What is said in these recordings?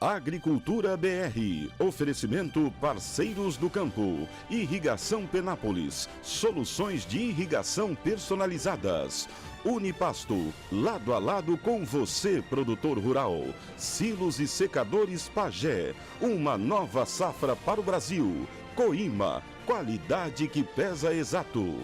Agricultura BR, oferecimento Parceiros do Campo, Irrigação Penápolis, soluções de irrigação personalizadas. Unipasto, lado a lado com você, produtor rural. Silos e secadores Pagé, uma nova safra para o Brasil. Coima, qualidade que pesa exato.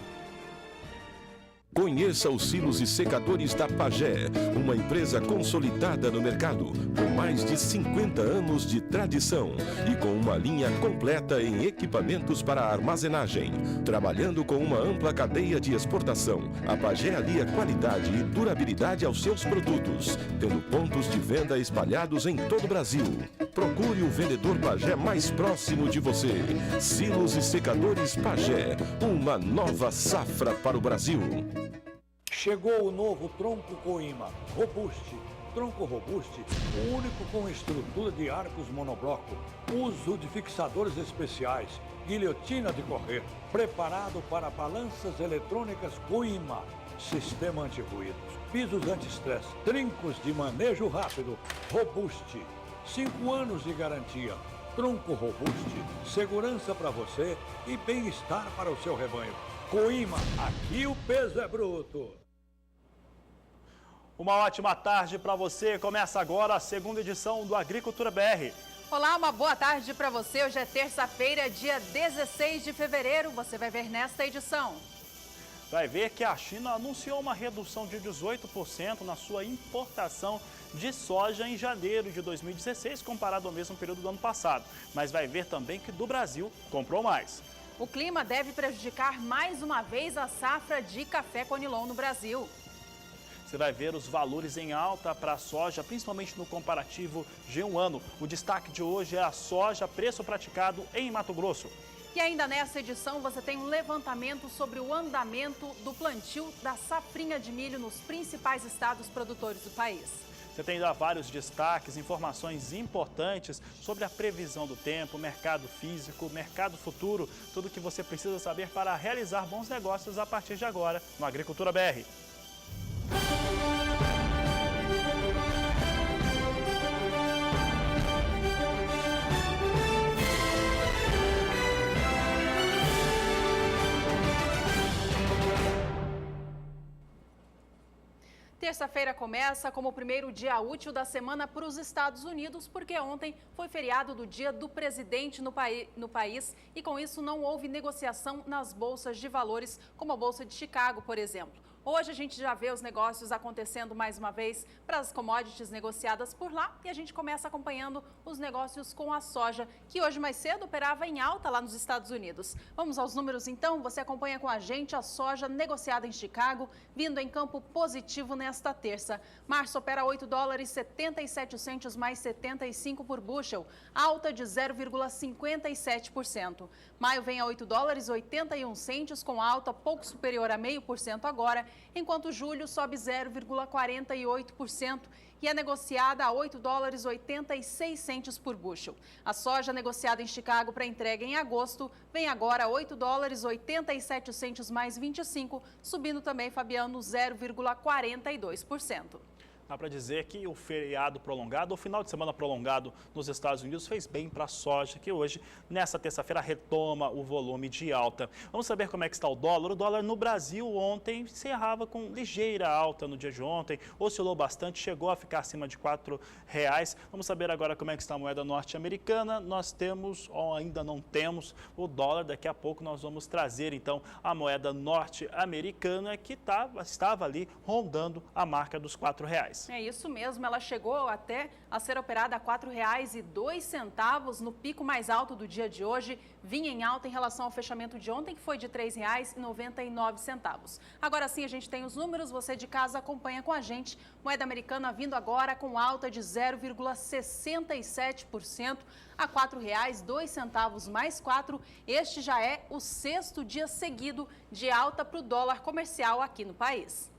Conheça os silos e secadores da Pagé, uma empresa consolidada no mercado, com mais de 50 anos de tradição e com uma linha completa em equipamentos para armazenagem. Trabalhando com uma ampla cadeia de exportação, a Pagé alia qualidade e durabilidade aos seus produtos, tendo pontos de venda espalhados em todo o Brasil. Procure o vendedor Pagé mais próximo de você. Silos e secadores Pagé, uma nova safra para o Brasil. Chegou o novo tronco Coima, robuste. Tronco robuste, o único com estrutura de arcos monobloco, uso de fixadores especiais, guilhotina de correr, preparado para balanças eletrônicas Coima, sistema anti-ruídos, pisos anti-estresse, trincos de manejo rápido, robuste, 5 anos de garantia. Tronco robuste, segurança para você e bem-estar para o seu rebanho. Coima, aqui o peso é bruto. Uma ótima tarde para você. Começa agora a segunda edição do Agricultura BR. Olá, uma boa tarde para você. Hoje é terça-feira, dia 16 de fevereiro. Você vai ver nesta edição. Vai ver que a China anunciou uma redução de 18% na sua importação de soja em janeiro de 2016, comparado ao mesmo período do ano passado. Mas vai ver também que do Brasil comprou mais. O clima deve prejudicar mais uma vez a safra de café conilon no Brasil. Você vai ver os valores em alta para a soja, principalmente no comparativo de um ano. O destaque de hoje é a soja, preço praticado em Mato Grosso. E ainda nessa edição você tem um levantamento sobre o andamento do plantio da safrinha de milho nos principais estados produtores do país. Você tem ainda vários destaques, informações importantes sobre a previsão do tempo, mercado físico, mercado futuro, tudo que você precisa saber para realizar bons negócios a partir de agora no Agricultura BR. Terça-feira começa como o primeiro dia útil da semana para os Estados Unidos, porque ontem foi feriado do Dia do Presidente no país e com isso não houve negociação nas bolsas de valores, como a Bolsa de Chicago, por exemplo. Hoje a gente já vê os negócios acontecendo mais uma vez para as commodities negociadas por lá e a gente começa acompanhando os negócios com a soja, que hoje mais cedo operava em alta lá nos Estados Unidos. Vamos aos números então, você acompanha com a gente a soja negociada em Chicago, vindo em campo positivo nesta terça. Março opera $8,77 mais 75 por bushel, alta de 0,57%. Maio vem a $8,81 com alta pouco superior a 0,5% agora, enquanto julho sobe 0,48% e é negociada a $8,86 por bushel. A soja negociada em Chicago para entrega em agosto vem agora a $8,87 mais 25, subindo também, Fabiano, 0,42%. Dá para dizer que o feriado prolongado, o final de semana prolongado nos Estados Unidos fez bem para a soja, que hoje, nessa terça-feira, retoma o volume de alta. Vamos saber como é que está o dólar. O dólar no Brasil ontem encerrava com ligeira alta no dia de ontem, oscilou bastante, chegou a ficar acima de R$4. Vamos saber agora como é que está a moeda norte-americana. Nós temos, ou ainda não temos, o dólar. Daqui a pouco nós vamos trazer, então, a moeda norte-americana que estava ali rondando a marca dos R$4. É isso mesmo, ela chegou até a ser operada a R$ 4,02 no pico mais alto do dia de hoje, vinha em alta em relação ao fechamento de ontem, que foi de R$ 3,99. Agora sim a gente tem os números, você de casa acompanha com a gente, moeda americana vindo agora com alta de 0,67% a R$ 4,02 mais 4. Este já é o 6º dia seguido de alta para o dólar comercial aqui no país.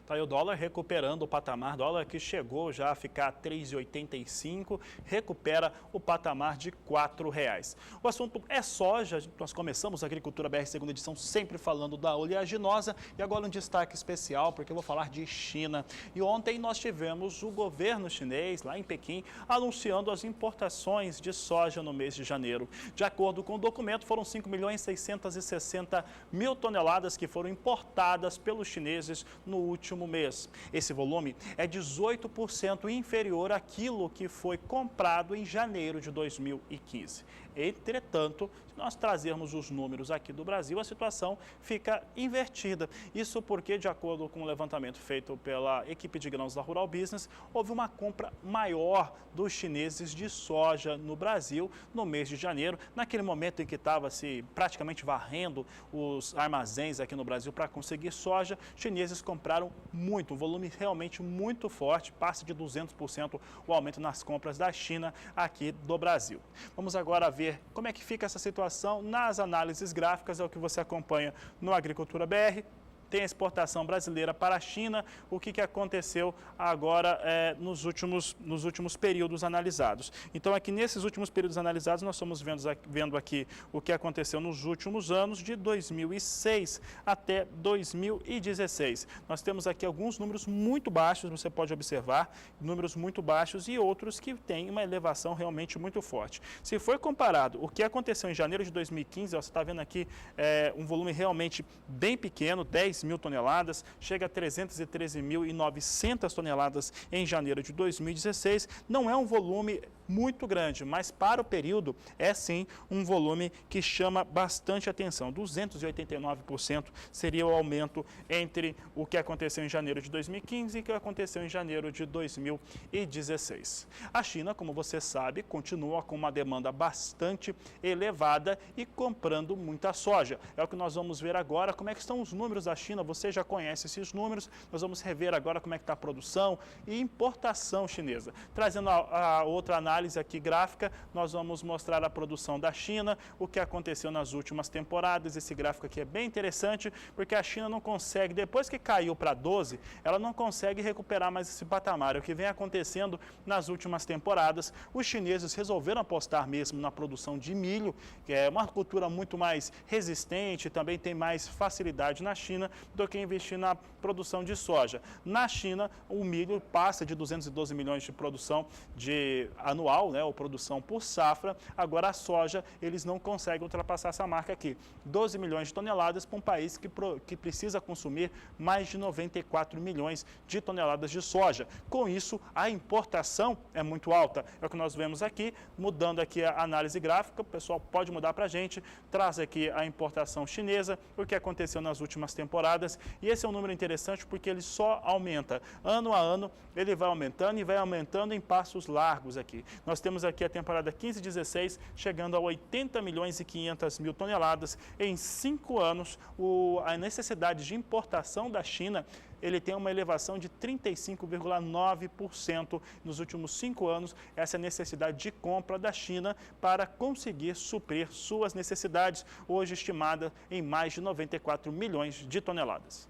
Tá aí o dólar recuperando o patamar, dólar que chegou já a ficar a 3,85, recupera o patamar de R$ 4,00. O assunto é soja, nós começamos a Agricultura BR segunda edição sempre falando da oleaginosa e agora um destaque especial porque eu vou falar de China. E ontem nós tivemos o governo chinês, lá em Pequim, anunciando as importações de soja no mês de janeiro. De acordo com o documento, foram 5.660.000 toneladas que foram importadas pelos chineses no último mês. Esse volume é 18% inferior àquilo que foi comprado em janeiro de 2015. Entretanto, se nós trazermos os números aqui do Brasil, a situação fica invertida. Isso porque, de acordo com o levantamento feito pela equipe de grãos da Rural Business, houve uma compra maior dos chineses de soja no Brasil no mês de janeiro, naquele momento em que estava se praticamente varrendo os armazéns aqui no Brasil para conseguir soja. Chineses compraram muito, um volume realmente muito forte, passa de 200% o aumento nas compras da China aqui do Brasil. Vamos agora ver como é que fica essa situação nas análises gráficas, é o que você acompanha no Agricultura BR. Tem a exportação brasileira para a China, o que aconteceu agora nos últimos períodos analisados. Então, aqui nesses últimos períodos analisados, nós estamos vendo aqui o que aconteceu nos últimos anos, de 2006 até 2016. Nós temos aqui alguns números muito baixos, você pode observar, números muito baixos e outros que têm uma elevação realmente muito forte. Se for comparado o que aconteceu em janeiro de 2015, ó, você está vendo aqui um volume realmente bem pequeno, 10.000 toneladas, chega a 313.900 toneladas em janeiro de 2016. Não é um volume muito grande, mas para o período é sim um volume que chama bastante atenção. 289% seria o aumento entre o que aconteceu em janeiro de 2015 e o que aconteceu em janeiro de 2016. A China, como você sabe, continua com uma demanda bastante elevada e comprando muita soja. É o que nós vamos ver agora, como é que estão os números da China. Você já conhece esses números, nós vamos rever agora como é que está a produção e importação chinesa. Trazendo a outra análise aqui gráfica, nós vamos mostrar a produção da China, o que aconteceu nas últimas temporadas. Esse gráfico aqui é bem interessante, porque a China não consegue, depois que caiu para 12, ela não consegue recuperar mais esse patamar. O que vem acontecendo nas últimas temporadas, os chineses resolveram apostar mesmo na produção de milho, que é uma cultura muito mais resistente, também tem mais facilidade na China, do que investir na produção de soja. Na China, o milho passa de 212 milhões de produção anual, né, ou produção por safra. Agora a soja, eles não conseguem ultrapassar essa marca aqui. 12 milhões de toneladas para um país que precisa consumir mais de 94 milhões de toneladas de soja. Com isso, a importação é muito alta. É o que nós vemos aqui, mudando aqui a análise gráfica, o pessoal pode mudar para a gente, traz aqui a importação chinesa, o que aconteceu nas últimas temporadas. E esse é um número interessante porque ele só aumenta. Ano a ano, ele vai aumentando e vai aumentando em passos largos aqui. Nós temos aqui a temporada 15-16 chegando a 80 milhões e 500 mil toneladas. Em 5 anos, a necessidade de importação da China, ele tem uma elevação de 35,9% nos últimos 5 anos. Essa é a necessidade de compra da China para conseguir suprir suas necessidades, hoje estimada em mais de 94 milhões de toneladas.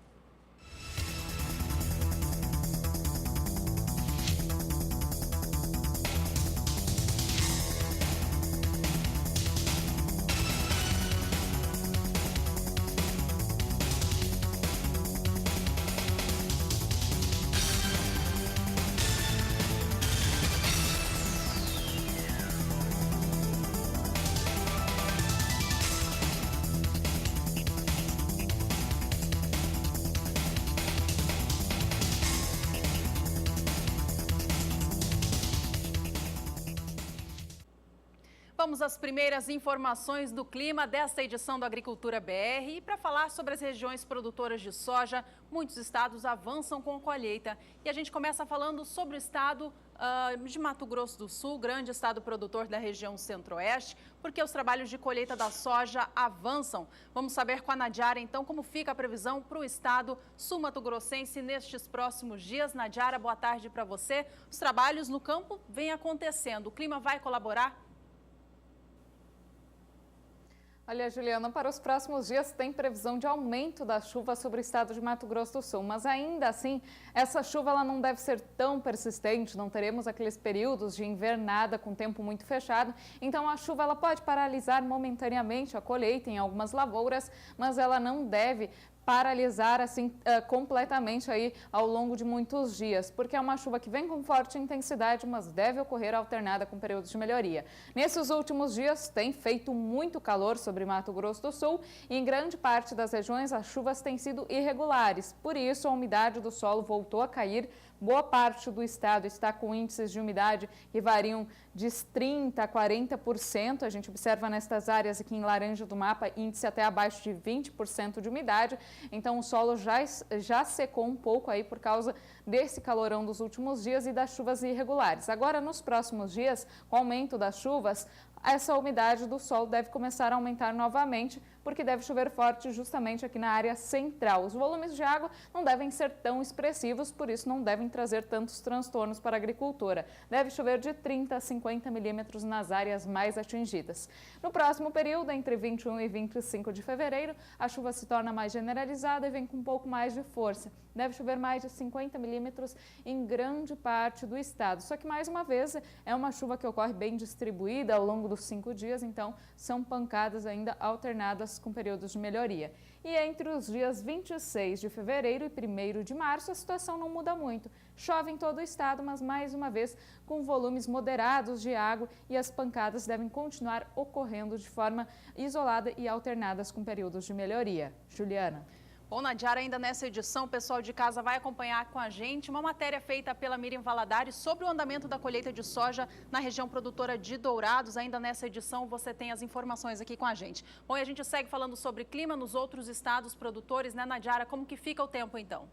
Vamos às primeiras informações do clima desta edição do Agricultura BR. E para falar sobre as regiões produtoras de soja, muitos estados avançam com a colheita. E a gente começa falando sobre o estado de Mato Grosso do Sul, grande estado produtor da região centro-oeste, porque os trabalhos de colheita da soja avançam. Vamos saber com a Nadiara, então, como fica a previsão para o estado sul-mato-grossense nestes próximos dias. Nadiara, boa tarde para você. Os trabalhos no campo vêm acontecendo. O clima vai colaborar? Olha, Juliana, para os próximos dias tem previsão de aumento da chuva sobre o estado de Mato Grosso do Sul, mas ainda assim, essa chuva ela não deve ser tão persistente, não teremos aqueles períodos de invernada com tempo muito fechado, então a chuva ela pode paralisar momentaneamente a colheita em algumas lavouras, mas ela não deve paralisar assim completamente aí ao longo de muitos dias, porque é uma chuva que vem com forte intensidade, mas deve ocorrer alternada com períodos de melhoria. Nesses últimos dias tem feito muito calor sobre Mato Grosso do Sul e em grande parte das regiões as chuvas têm sido irregulares, por isso a umidade do solo voltou a cair. Boa parte do estado está com índices de umidade que variam de 30% a 40%. A gente observa nestas áreas aqui em laranja do mapa índice até abaixo de 20% de umidade. Então o solo já secou um pouco aí por causa desse calorão dos últimos dias e das chuvas irregulares. Agora, nos próximos dias, com o aumento das chuvas, essa umidade do solo deve começar a aumentar novamente, porque deve chover forte justamente aqui na área central. Os volumes de água não devem ser tão expressivos, por isso não devem trazer tantos transtornos para a agricultura. Deve chover de 30 a 50 milímetros nas áreas mais atingidas. No próximo período, entre 21 e 25 de fevereiro, a chuva se torna mais generalizada e vem com um pouco mais de força. Deve chover mais de 50 milímetros em grande parte do estado. Só que, mais uma vez, é uma chuva que ocorre bem distribuída ao longo dos 5 dias, então são pancadas ainda alternadas com períodos de melhoria. E entre os dias 26 de fevereiro e 1º de março, a situação não muda muito. Chove em todo o estado, mas mais uma vez com volumes moderados de água e as pancadas devem continuar ocorrendo de forma isolada e alternadas com períodos de melhoria. Juliana. Bom, Nadiara, ainda nessa edição, o pessoal de casa vai acompanhar com a gente uma matéria feita pela Miriam Valadares sobre o andamento da colheita de soja na região produtora de Dourados. Ainda nessa edição, você tem as informações aqui com a gente. Bom, e a gente segue falando sobre clima nos outros estados produtores, né, Nadiara? Como que fica o tempo, então?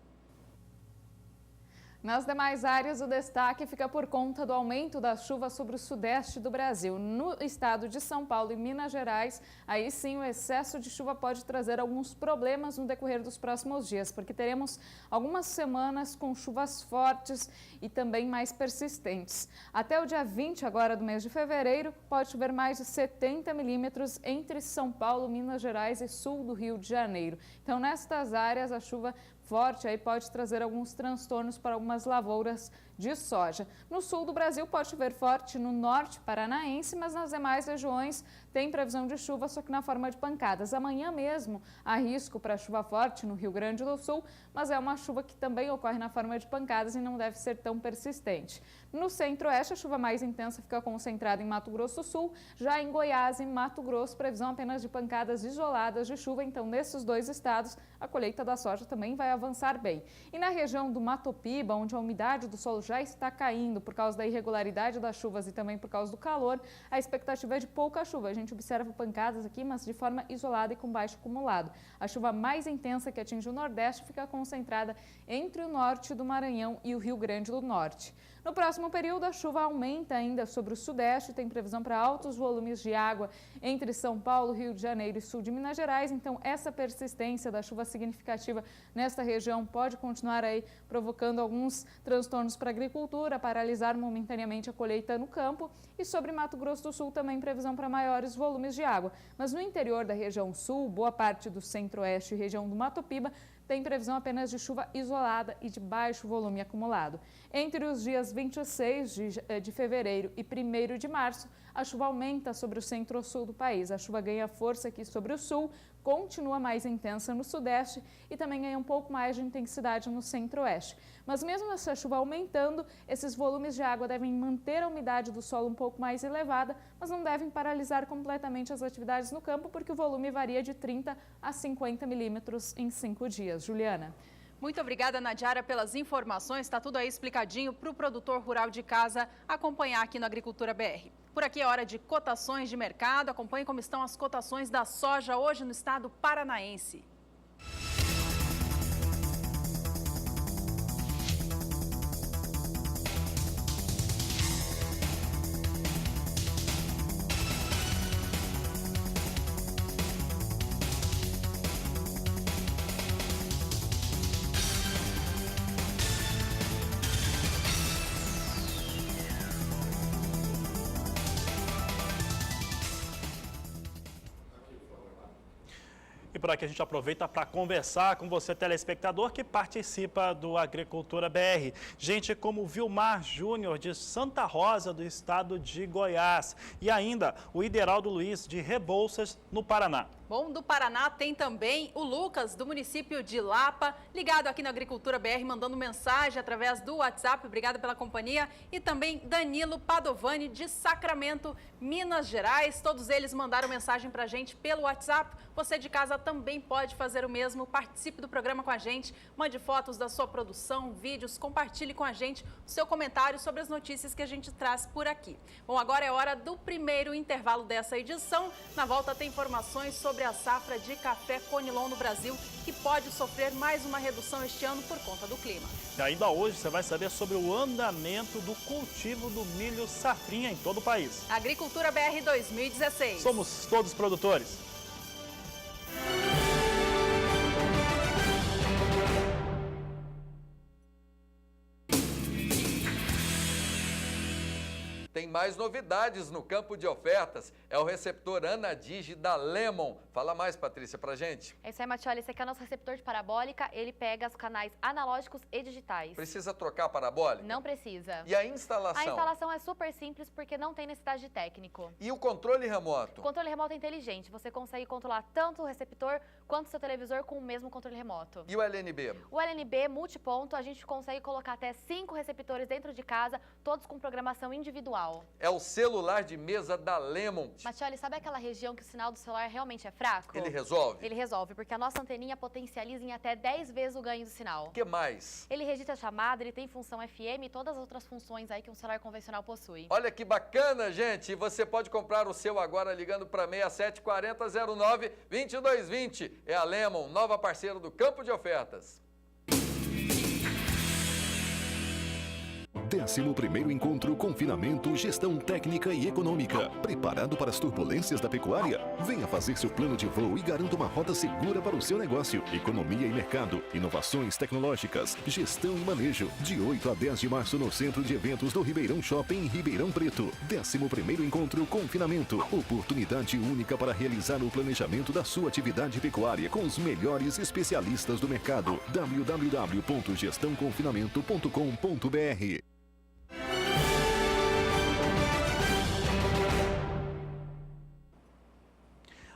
Nas demais áreas, o destaque fica por conta do aumento das chuvas sobre o sudeste do Brasil. No estado de São Paulo e Minas Gerais, aí sim o excesso de chuva pode trazer alguns problemas no decorrer dos próximos dias, porque teremos algumas semanas com chuvas fortes e também mais persistentes. Até o dia 20 agora do mês de fevereiro, pode chover mais de 70 milímetros entre São Paulo, Minas Gerais e sul do Rio de Janeiro. Então, nestas áreas, a chuva forte aí pode trazer alguns transtornos para algumas lavouras de soja. No sul do Brasil pode chover forte no norte paranaense, mas nas demais regiões tem previsão de chuva, só que na forma de pancadas. Amanhã mesmo há risco para chuva forte no Rio Grande do Sul, mas é uma chuva que também ocorre na forma de pancadas e não deve ser tão persistente. No centro-oeste, a chuva mais intensa fica concentrada em Mato Grosso do Sul, já em Goiás e Mato Grosso, previsão apenas de pancadas isoladas de chuva, então nesses dois estados a colheita da soja também vai avançar bem. E na região do Mato Piba, onde a umidade do solo já está caindo por causa da irregularidade das chuvas e também por causa do calor, a expectativa é de pouca chuva. A gente observa pancadas aqui, mas de forma isolada e com baixo acumulado. A chuva mais intensa que atinge o Nordeste fica concentrada entre o norte do Maranhão e o Rio Grande do Norte. No próximo período, a chuva aumenta ainda sobre o Sudeste, tem previsão para altos volumes de água entre São Paulo, Rio de Janeiro e sul de Minas Gerais. Então, essa persistência da chuva significativa nesta região pode continuar aí provocando alguns transtornos para a agricultura, paralisar momentaneamente a colheita no campo. E sobre Mato Grosso do Sul também previsão para maiores volumes de água. Mas no interior da região sul, boa parte do centro-oeste e região do Mato Piba, tem previsão apenas de chuva isolada e de baixo volume acumulado. Entre os dias 26 de fevereiro e 1º de março, a chuva aumenta sobre o centro-sul do país. A chuva ganha força aqui sobre o sul, continua mais intensa no sudeste e também ganha um pouco mais de intensidade no centro-oeste. Mas mesmo essa chuva aumentando, esses volumes de água devem manter a umidade do solo um pouco mais elevada, mas não devem paralisar completamente as atividades no campo, porque o volume varia de 30 a 50 milímetros em 5 dias. Juliana. Muito obrigada, Nadiara, pelas informações. Está tudo aí explicadinho para o produtor rural de casa acompanhar aqui no Agricultura BR. Por aqui é hora de cotações de mercado. Acompanhe como estão as cotações da soja hoje no estado paranaense. E por aqui a gente aproveita para conversar com você, telespectador, que participa do Agricultura BR. Gente como Vilmar Júnior, de Santa Rosa, do estado de Goiás. E ainda o Ideraldo Luiz, de Rebouças, no Paraná. Bom, do Paraná tem também o Lucas, do município de Lapa, ligado aqui na Agricultura BR, mandando mensagem através do WhatsApp. Obrigada pela companhia. E também Danilo Padovani, de Sacramento, Minas Gerais. Todos eles mandaram mensagem para a gente pelo WhatsApp. Você de casa também pode fazer o mesmo. Participe do programa com a gente. Mande fotos da sua produção, vídeos. Compartilhe com a gente o seu comentário sobre as notícias que a gente traz por aqui. Bom, agora é hora do primeiro intervalo dessa edição. Na volta tem informações sobre a safra de café Conilon no Brasil, que pode sofrer mais uma redução este ano por conta do clima. E ainda hoje você vai saber sobre o andamento do cultivo do milho safrinha em todo o país. Agricultura BR 2016. Somos todos produtores. Tem mais novidades no campo de ofertas. É o receptor Anadigi da Lemon. Fala mais, Patrícia, pra gente. É isso aí, Matioli. Esse aqui é o nosso receptor de parabólica. Ele pega os canais analógicos e digitais. Precisa trocar a parabólica? Não precisa. E a instalação? A instalação é super simples porque não tem necessidade de técnico. E o controle remoto? O controle remoto é inteligente. Você consegue controlar tanto o receptor quanto o seu televisor com o mesmo controle remoto. E o LNB? O LNB multiponto, a gente consegue colocar até 5 receptores dentro de casa, todos com programação individual. É o celular de mesa da Lemon. Matioli, sabe aquela região que o sinal do celular realmente é fraco? Ele resolve? Ele resolve, porque a nossa anteninha potencializa em até 10 vezes o ganho do sinal. O que mais? Ele registra a chamada, ele tem função FM e todas as outras funções aí que um celular convencional possui. Olha que bacana, gente! E você pode comprar o seu agora ligando para 67 40 09 2220. É a Lemon, nova parceira do Campo de Ofertas. 11º Encontro Confinamento, Gestão Técnica e Econômica. Preparado para as turbulências da pecuária? Venha fazer seu plano de voo e garanta uma rota segura para o seu negócio. Economia e mercado, inovações tecnológicas, gestão e manejo. De 8 a 10 de março no Centro de Eventos do Ribeirão Shopping em Ribeirão Preto. 11º Encontro Confinamento. Oportunidade única para realizar o planejamento da sua atividade pecuária com os melhores especialistas do mercado. www.gestãoconfinamento.com.br.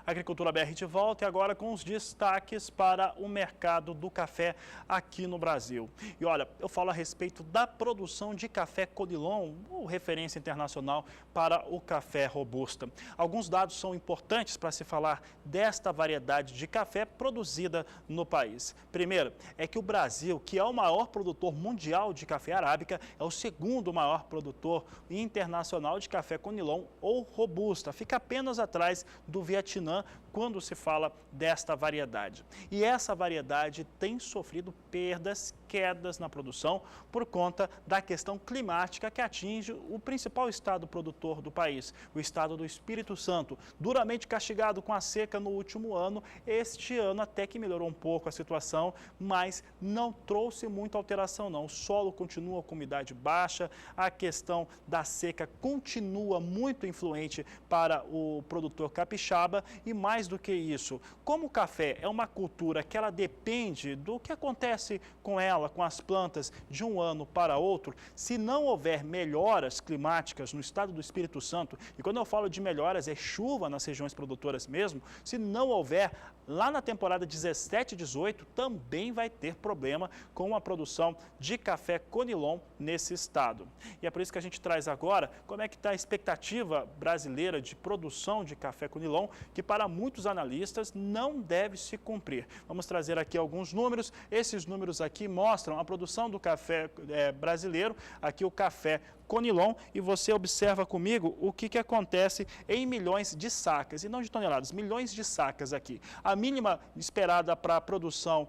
Agricultura BR de volta e agora com os destaques para o mercado do café aqui no Brasil. E olha, eu falo a respeito da produção de café Conilon, referência internacional para o café robusta. Alguns dados são importantes para se falar desta variedade de café produzida no país. Primeiro, é que o Brasil, que é o maior produtor mundial de café arábica, é o segundo maior produtor internacional de café Conilon ou robusta. Fica apenas atrás do Vietnã quando se fala desta variedade. E essa variedade tem sofrido perdas, quedas na produção por conta da questão climática que atinge o principal estado produtor do país, o estado do Espírito Santo. Duramente castigado com a seca no último ano, este ano até que melhorou um pouco a situação, mas não trouxe muita alteração não. O solo continua com umidade baixa, a questão da seca continua muito influente para o produtor capixaba e mais do que isso, como o café é uma cultura que ela depende do que acontece com ela, com as plantas de um ano para outro, se não houver melhoras climáticas no estado do Espírito Santo, e quando eu falo de melhoras é chuva nas regiões produtoras mesmo, se não houver, lá na temporada 17 e 18 também vai ter problema com a produção de café Conilon nesse estado. E é por isso que a gente traz agora como é que está a expectativa brasileira de produção de café Conilon, que para muitos analistas não deve se cumprir. Vamos trazer aqui alguns números. Esses números aqui mostram a produção do café brasileiro, aqui o café Conilon, e você observa comigo o que acontece em milhões de sacas, e não de toneladas, milhões de sacas aqui. A mínima esperada para a produção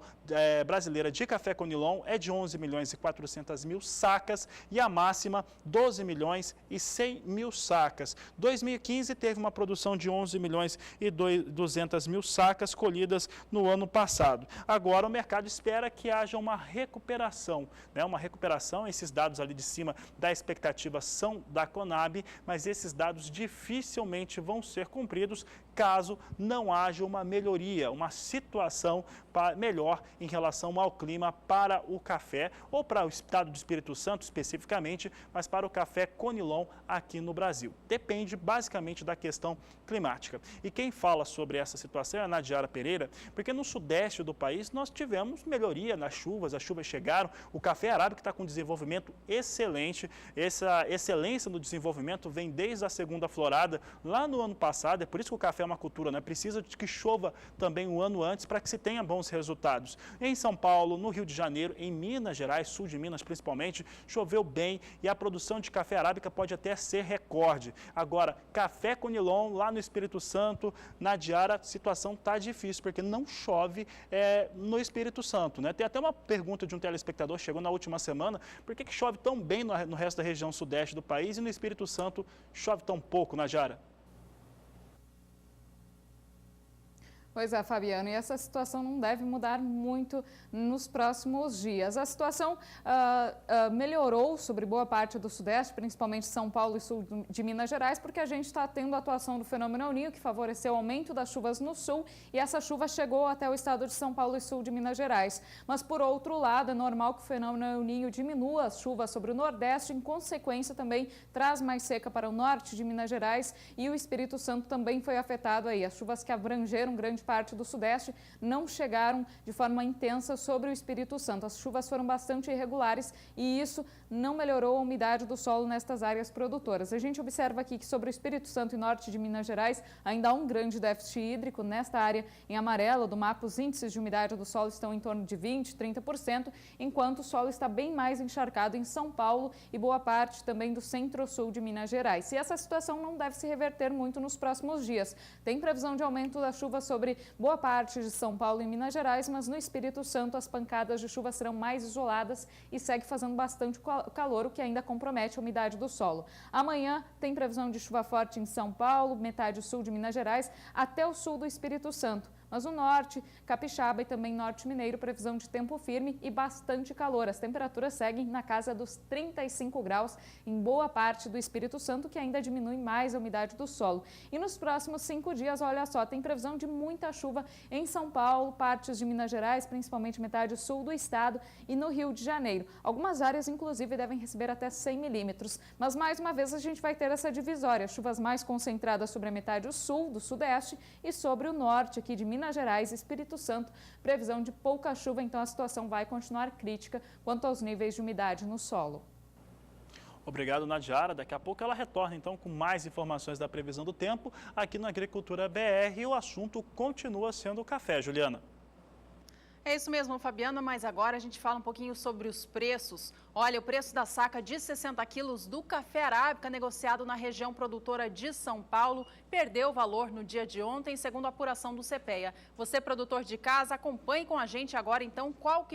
brasileira de café Conilon é de 11 milhões e 400 mil sacas e a máxima 12 milhões e 100 mil sacas. 2015 teve uma produção de 11 milhões e 200 mil sacas colhidas no ano passado. Agora o mercado espera que haja uma recuperação, né? Uma recuperação, esses dados ali de cima da expectativa indicativas são da Conab, mas esses dados dificilmente vão ser cumpridos caso não haja uma melhoria, uma situação melhor em relação ao clima para o café, ou para o estado do Espírito Santo especificamente, mas para o café Conilon aqui no Brasil. Depende basicamente da questão climática. E quem fala sobre essa situação é a Nadiara Pereira, porque no sudeste do país nós tivemos melhoria nas chuvas, as chuvas chegaram, o café arábica está com desenvolvimento excelente, essa excelência no desenvolvimento vem desde a segunda florada lá no ano passado, é por isso que o café é uma cultura, né? Precisa de que chova também um ano antes para que se tenha bons resultados. Em São Paulo, no Rio de Janeiro, em Minas Gerais, sul de Minas principalmente, choveu bem e a produção de café arábica pode até ser recorde. Agora, café Conilon lá no Espírito Santo, Nadiara, a situação está difícil, porque não chove no Espírito Santo, né? Tem até uma pergunta de um telespectador, chegou na última semana, por que chove tão bem no resto da região sudeste do país e no Espírito Santo chove tão pouco, Nadiara? Pois é, Fabiano, e essa situação não deve mudar muito nos próximos dias. A situação melhorou sobre boa parte do Sudeste, principalmente São Paulo e sul de Minas Gerais, porque a gente está tendo a atuação do fenômeno El Niño, que favoreceu o aumento das chuvas no sul, e essa chuva chegou até o estado de São Paulo e sul de Minas Gerais. Mas, por outro lado, é normal que o fenômeno El Niño diminua as chuvas sobre o Nordeste, em consequência também traz mais seca para o norte de Minas Gerais, e o Espírito Santo também foi afetado aí. As chuvas que abrangeram grande parte do Sudeste não chegaram de forma intensa sobre o Espírito Santo. As chuvas foram bastante irregulares e isso não melhorou a umidade do solo nestas áreas produtoras. A gente observa aqui que sobre o Espírito Santo e norte de Minas Gerais ainda há um grande déficit hídrico. Nesta área em amarelo do mapa, os índices de umidade do solo estão em torno de 20%, 30%, enquanto o solo está bem mais encharcado em São Paulo e boa parte também do centro-sul de Minas Gerais. E essa situação não deve se reverter muito nos próximos dias. Tem previsão de aumento da chuva sobre boa parte de São Paulo e Minas Gerais, mas no Espírito Santo as pancadas de chuva serão mais isoladas e segue fazendo bastante calor, o que ainda compromete a umidade do solo. Amanhã tem previsão de chuva forte em São Paulo, metade sul de Minas Gerais, até o sul do Espírito Santo. Mas o norte, Capixaba e também norte mineiro, previsão de tempo firme e bastante calor. As temperaturas seguem na casa dos 35 graus em boa parte do Espírito Santo, que ainda diminui mais a umidade do solo. E nos próximos 5 dias, olha só, tem previsão de muita chuva em São Paulo, partes de Minas Gerais, principalmente metade sul do estado e no Rio de Janeiro. Algumas áreas, inclusive, devem receber até 100 milímetros. Mas, mais uma vez, a gente vai ter essa divisória. Chuvas mais concentradas sobre a metade sul do sudeste e sobre o norte aqui de Minas Gerais e Espírito Santo, previsão de pouca chuva, então a situação vai continuar crítica quanto aos níveis de umidade no solo. Obrigado, Nadiara. Daqui a pouco ela retorna então com mais informações da previsão do tempo aqui no Agricultura BR e o assunto continua sendo o café, Juliana. É isso mesmo, Fabiana, mas agora a gente fala um pouquinho sobre os preços. Olha, o preço da saca de 60 quilos do café arábica negociado na região produtora de São Paulo perdeu valor no dia de ontem, segundo a apuração do CPEA. Você, produtor de casa, acompanhe com a gente agora, então, como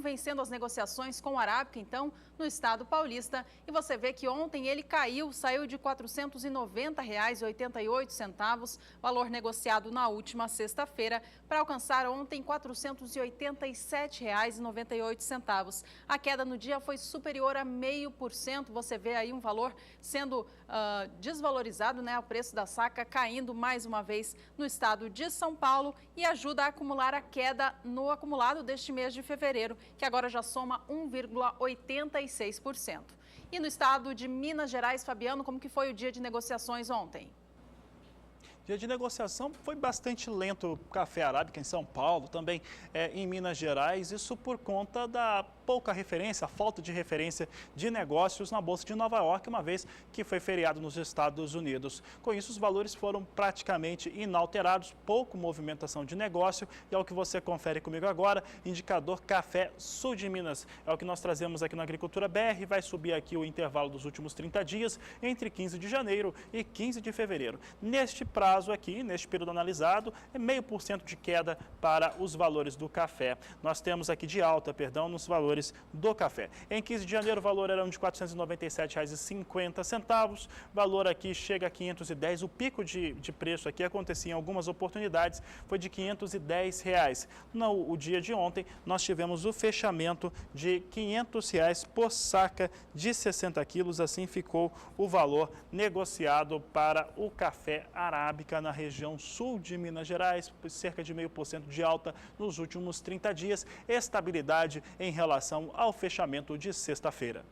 vem sendo as negociações com o arábica, então, no estado paulista. E você vê que ontem ele saiu de R$ 490,88, valor negociado na última sexta-feira, para alcançar ontem R$ 487,98. A queda no dia foi superior a 0,5%. Você vê aí um valor sendo desvalorizado, né? O preço da saca caindo mais uma vez no estado de São Paulo e ajuda a acumular a queda no acumulado deste mês de fevereiro, que agora já soma 1,86%. E no estado de Minas Gerais, Fabiano, como que foi o dia de negociações ontem? Dia de negociação foi bastante lento o café arábica em São Paulo, também em Minas Gerais, isso por conta da pouca referência, a falta de referência de negócios na Bolsa de Nova York, uma vez que foi feriado nos Estados Unidos. Com isso, os valores foram praticamente inalterados, pouco movimentação de negócio, e é o que você confere comigo agora, indicador Café Sul de Minas. É o que nós trazemos aqui na Agricultura BR, vai subir aqui o intervalo dos últimos 30 dias, entre 15 de janeiro e 15 de fevereiro. Neste prazo aqui, neste período analisado, é 0,5% de queda para os valores do café. Nós temos aqui de alta, nos valores valores do café. Em 15 de janeiro, o valor era de R$ 497,50. Valor aqui chega a 510. O pico de preço aqui acontecia em algumas oportunidades, foi de R$ 510. No dia de ontem, nós tivemos o fechamento de R$ 500 por saca de 60 quilos. Assim ficou o valor negociado para o café arábica na região sul de Minas Gerais, cerca de 0,5% de alta nos últimos 30 dias, estabilidade em relação ao fechamento de sexta-feira.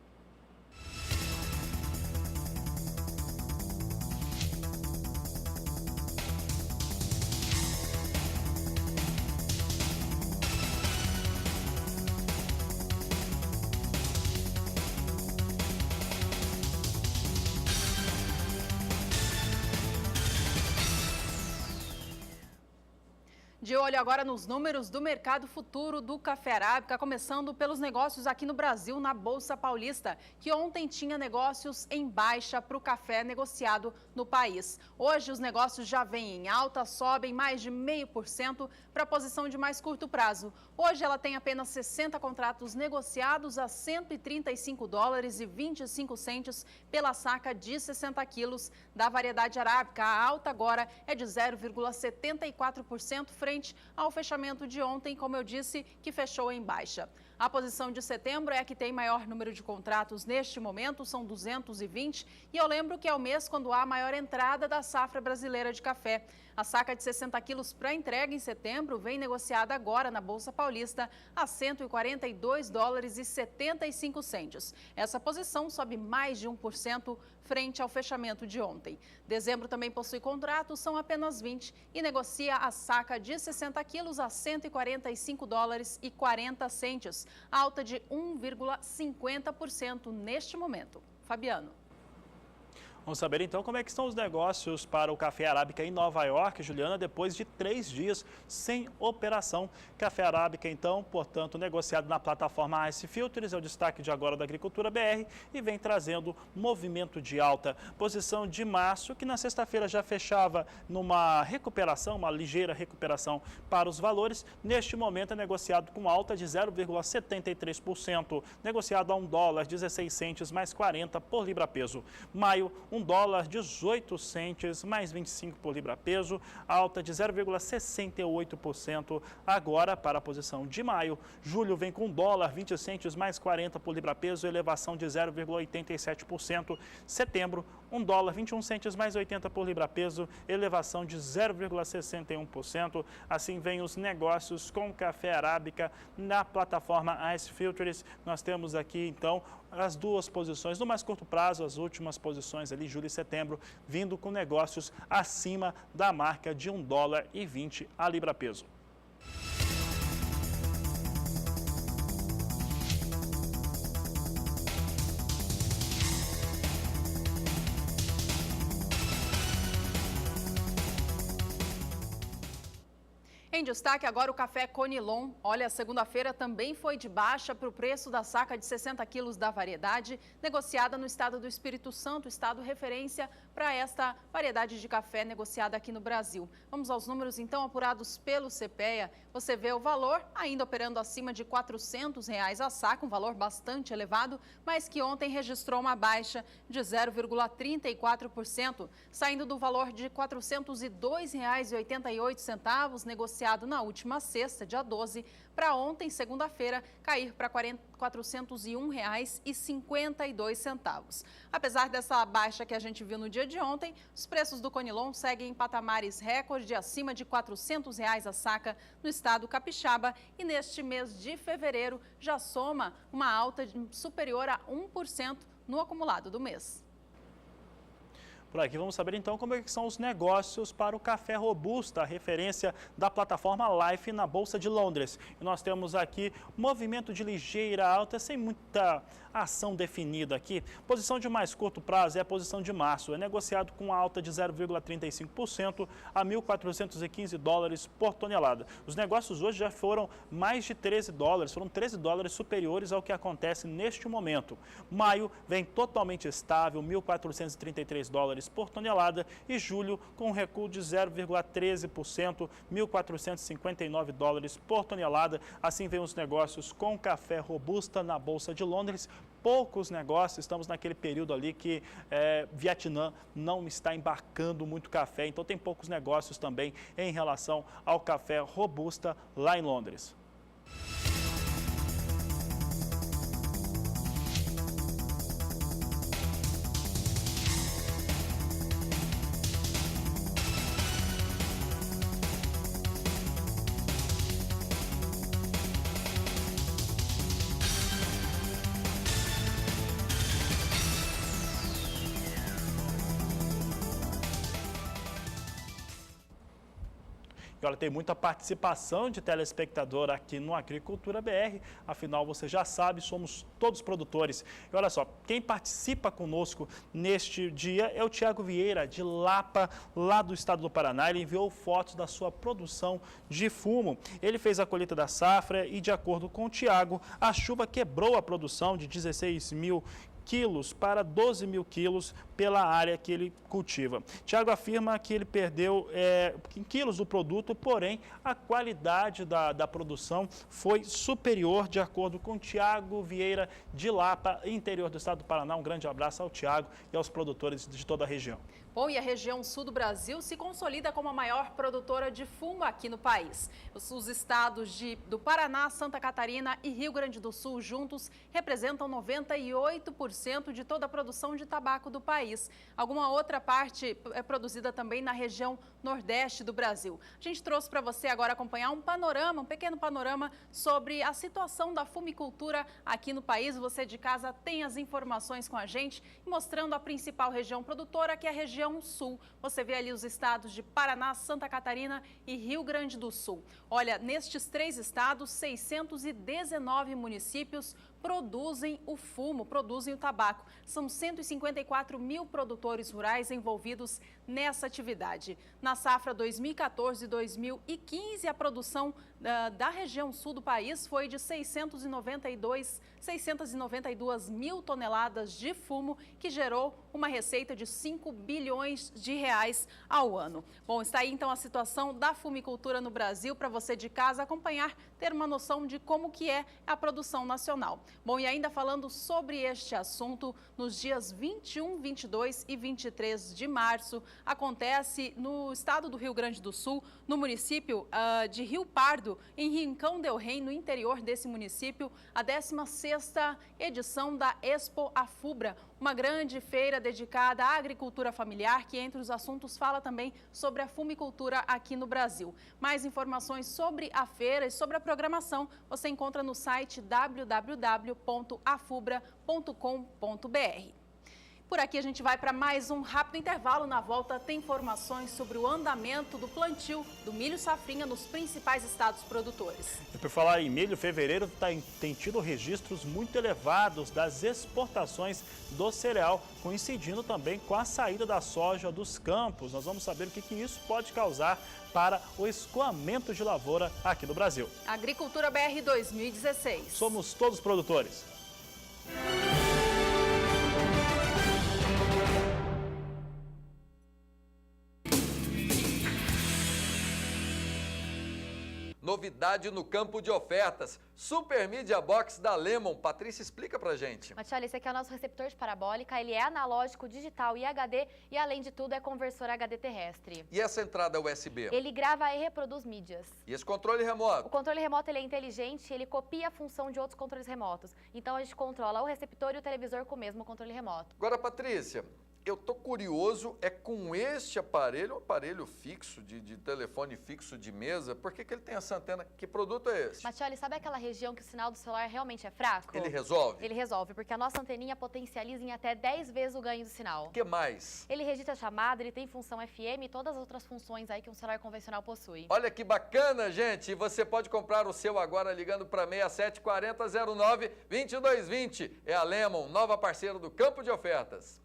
De olho agora nos números do mercado futuro do café arábica, começando pelos negócios aqui no Brasil, na Bolsa Paulista, que ontem tinha negócios em baixa para o café negociado no país. Hoje os negócios já vêm em alta, sobem mais de 0,5% para a posição de mais curto prazo. Hoje ela tem apenas 60 contratos negociados a $135,25 pela saca de 60 quilos da variedade arábica. A alta agora é de 0,74% frente ao fechamento de ontem, como eu disse, que fechou em baixa. A posição de setembro é a que tem maior número de contratos neste momento, são 220, e eu lembro que é o mês quando há a maior entrada da safra brasileira de café. A saca de 60 quilos para entrega em setembro vem negociada agora na Bolsa Paulista a $142,75. Essa posição sobe mais de 1% frente ao fechamento de ontem. Dezembro também possui contratos, são apenas 20, e negocia a saca de 60 quilos a $145,40, alta de 1,50% neste momento. Fabiano. Vamos saber então como é que estão os negócios para o café arábica em Nova York, Juliana, depois de 3 dias sem operação. Café arábica então, portanto, negociado na plataforma Ice Filters, é o destaque de agora da Agricultura BR e vem trazendo movimento de alta. Posição de março, que na sexta-feira já fechava numa recuperação, uma ligeira recuperação para os valores. Neste momento é negociado com alta de 0,73%, negociado a $1,16 mais 40 por libra-peso. Maio, $1,18 mais 25 por libra-peso, alta de 0,68% agora para a posição de maio. Julho vem com $1,20 mais 40 por libra-peso, elevação de 0,87%. Setembro, $1,21 mais 80 por libra-peso, elevação de 0,61%. Assim vem os negócios com café arábica na plataforma Ice Filters. Nós temos aqui então as duas posições no mais curto prazo, as últimas posições ali, julho e setembro, vindo com negócios acima da marca de $1,20 a libra-peso. Em destaque agora o café Conilon. Olha, segunda-feira também foi de baixa para o preço da saca de 60 quilos da variedade, negociada no estado do Espírito Santo, estado referência para esta variedade de café negociada aqui no Brasil. Vamos aos números então apurados pelo CPEA. Você vê o valor ainda operando acima de R$ 400 a saca, um valor bastante elevado, mas que ontem registrou uma baixa de 0,34%, saindo do valor de R$ 402,88, negociado na última sexta, dia 12, para ontem, segunda-feira, cair para R$ 401,52. Apesar dessa baixa que a gente viu no dia de ontem, os preços do Conilon seguem em patamares recorde, acima de R$ 400 a saca no estado capixaba, e neste mês de fevereiro já soma uma alta superior a 1% no acumulado do mês. Por aqui vamos saber então como é que são os negócios para o café robusta, a referência da plataforma Life na Bolsa de Londres. E nós temos aqui movimento de ligeira alta, sem muita ação definida aqui. Posição de mais curto prazo é a posição de março, é negociado com alta de 0,35% a $1.415 por tonelada. Os negócios hoje já foram mais de $13, foram $13 superiores ao que acontece neste momento. Maio vem totalmente estável, $1.433 dólares por tonelada e julho com um recuo de 0,13%, 1.459 dólares por tonelada. Assim vem os negócios com café robusta na Bolsa de Londres. Poucos negócios, estamos naquele período ali que Vietnã não está embarcando muito café, então tem poucos negócios também em relação ao café robusta lá em Londres. E olha, tem muita participação de telespectador aqui no Agricultura BR, afinal você já sabe, somos todos produtores. E olha só, quem participa conosco neste dia é o Tiago Vieira, de Lapa, lá do estado do Paraná. Ele enviou fotos da sua produção de fumo. Ele fez a colheita da safra e, de acordo com o Tiago, a chuva quebrou a produção de 16 mil quilos para 12 mil quilos pela área que ele cultiva. Tiago afirma que ele perdeu em quilos do produto, porém a qualidade da produção foi superior, de acordo com Tiago Vieira de Lapa, interior do estado do Paraná. Um grande abraço ao Tiago e aos produtores de toda a região. Bom, e a região sul do Brasil se consolida como a maior produtora de fumo aqui no país. Os estados do Paraná, Santa Catarina e Rio Grande do Sul juntos representam 98% de toda a produção de tabaco do país. Alguma outra parte é produzida também na região nordeste do Brasil. A gente trouxe para você agora acompanhar um pequeno panorama sobre a situação da fumicultura aqui no país. Você de casa tem as informações com a gente, mostrando a principal região produtora, que é a região sul. Você vê ali os estados de Paraná, Santa Catarina e Rio Grande do Sul. Olha, nestes 3 estados, 619 municípios produzem o fumo, produzem o tabaco. São 154 mil produtores rurais envolvidos nessa atividade. Na safra 2014 e 2015, a produção da região sul do país foi de 692 mil toneladas de fumo, que gerou uma receita de 5 bilhões de reais ao ano. Bom, está aí então a situação da fumicultura no Brasil, para você de casa acompanhar, ter uma noção de como que é a produção nacional. Bom, e ainda falando sobre este assunto, nos dias 21, 22 e 23 de março, acontece no estado do Rio Grande do Sul, no município de Rio Pardo, em Rincão del Rei, no interior desse município, a 16ª edição da Expo Afubra, uma grande feira dedicada à agricultura familiar, que entre os assuntos fala também sobre a fumicultura aqui no Brasil. Mais informações sobre a feira e sobre a programação você encontra no site www.afubra.com.br. Por aqui a gente vai para mais um rápido intervalo. Na volta tem informações sobre o andamento do plantio do milho safrinha nos principais estados produtores. E por falar em milho, fevereiro tem tido registros muito elevados das exportações do cereal, coincidindo também com a saída da soja dos campos. Nós vamos saber o que isso pode causar para o escoamento de lavoura aqui no Brasil. Agricultura BR 2016. Somos todos produtores. Novidade no campo de ofertas, Super Media Box da Lemon. Patrícia, explica pra gente. Matioli, esse aqui é o nosso receptor de parabólica, ele é analógico, digital e HD e, além de tudo, é conversor HD terrestre. E essa entrada USB? Ele grava e reproduz mídias. E esse controle remoto? O controle remoto ele é inteligente, ele copia a função de outros controles remotos. Então a gente controla o receptor e o televisor com o mesmo controle remoto. Agora, Patrícia, eu tô curioso, é com este aparelho, um aparelho fixo, de telefone fixo de mesa, por que ele tem essa antena? Que produto é esse? Matioli, sabe aquela região que o sinal do celular realmente é fraco? Ele resolve? Ele resolve, porque a nossa anteninha potencializa em até 10 vezes o ganho do sinal. O que mais? Ele registra a chamada, ele tem função FM e todas as outras funções aí que um celular convencional possui. Olha que bacana, gente! E você pode comprar o seu agora ligando para 674009-2220. É a Lemon, nova parceira do Campo de Ofertas.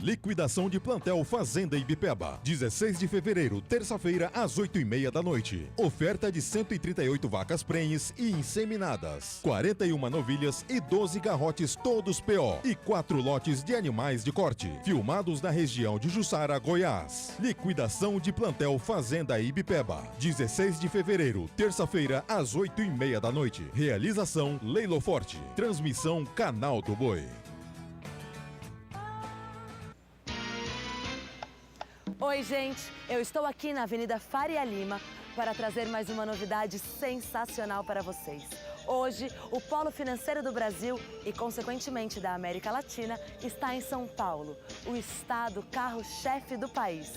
Liquidação de plantel Fazenda Ibipeba. 16 de fevereiro, terça-feira, às 8h30 da noite. Oferta de 138 vacas prenhes e inseminadas, 41 novilhas e 12 garrotes todos PO e 4 lotes de animais de corte, filmados na região de Jussara, Goiás. Liquidação de plantel Fazenda Ibipeba. 16 de fevereiro, terça-feira, às 8h30 da noite. Realização Leilo Forte. Transmissão Canal do Boi. Oi, gente! Eu estou aqui na Avenida Faria Lima para trazer mais uma novidade sensacional para vocês. Hoje, o Polo Financeiro do Brasil e, consequentemente, da América Latina está em São Paulo, o estado carro-chefe do país.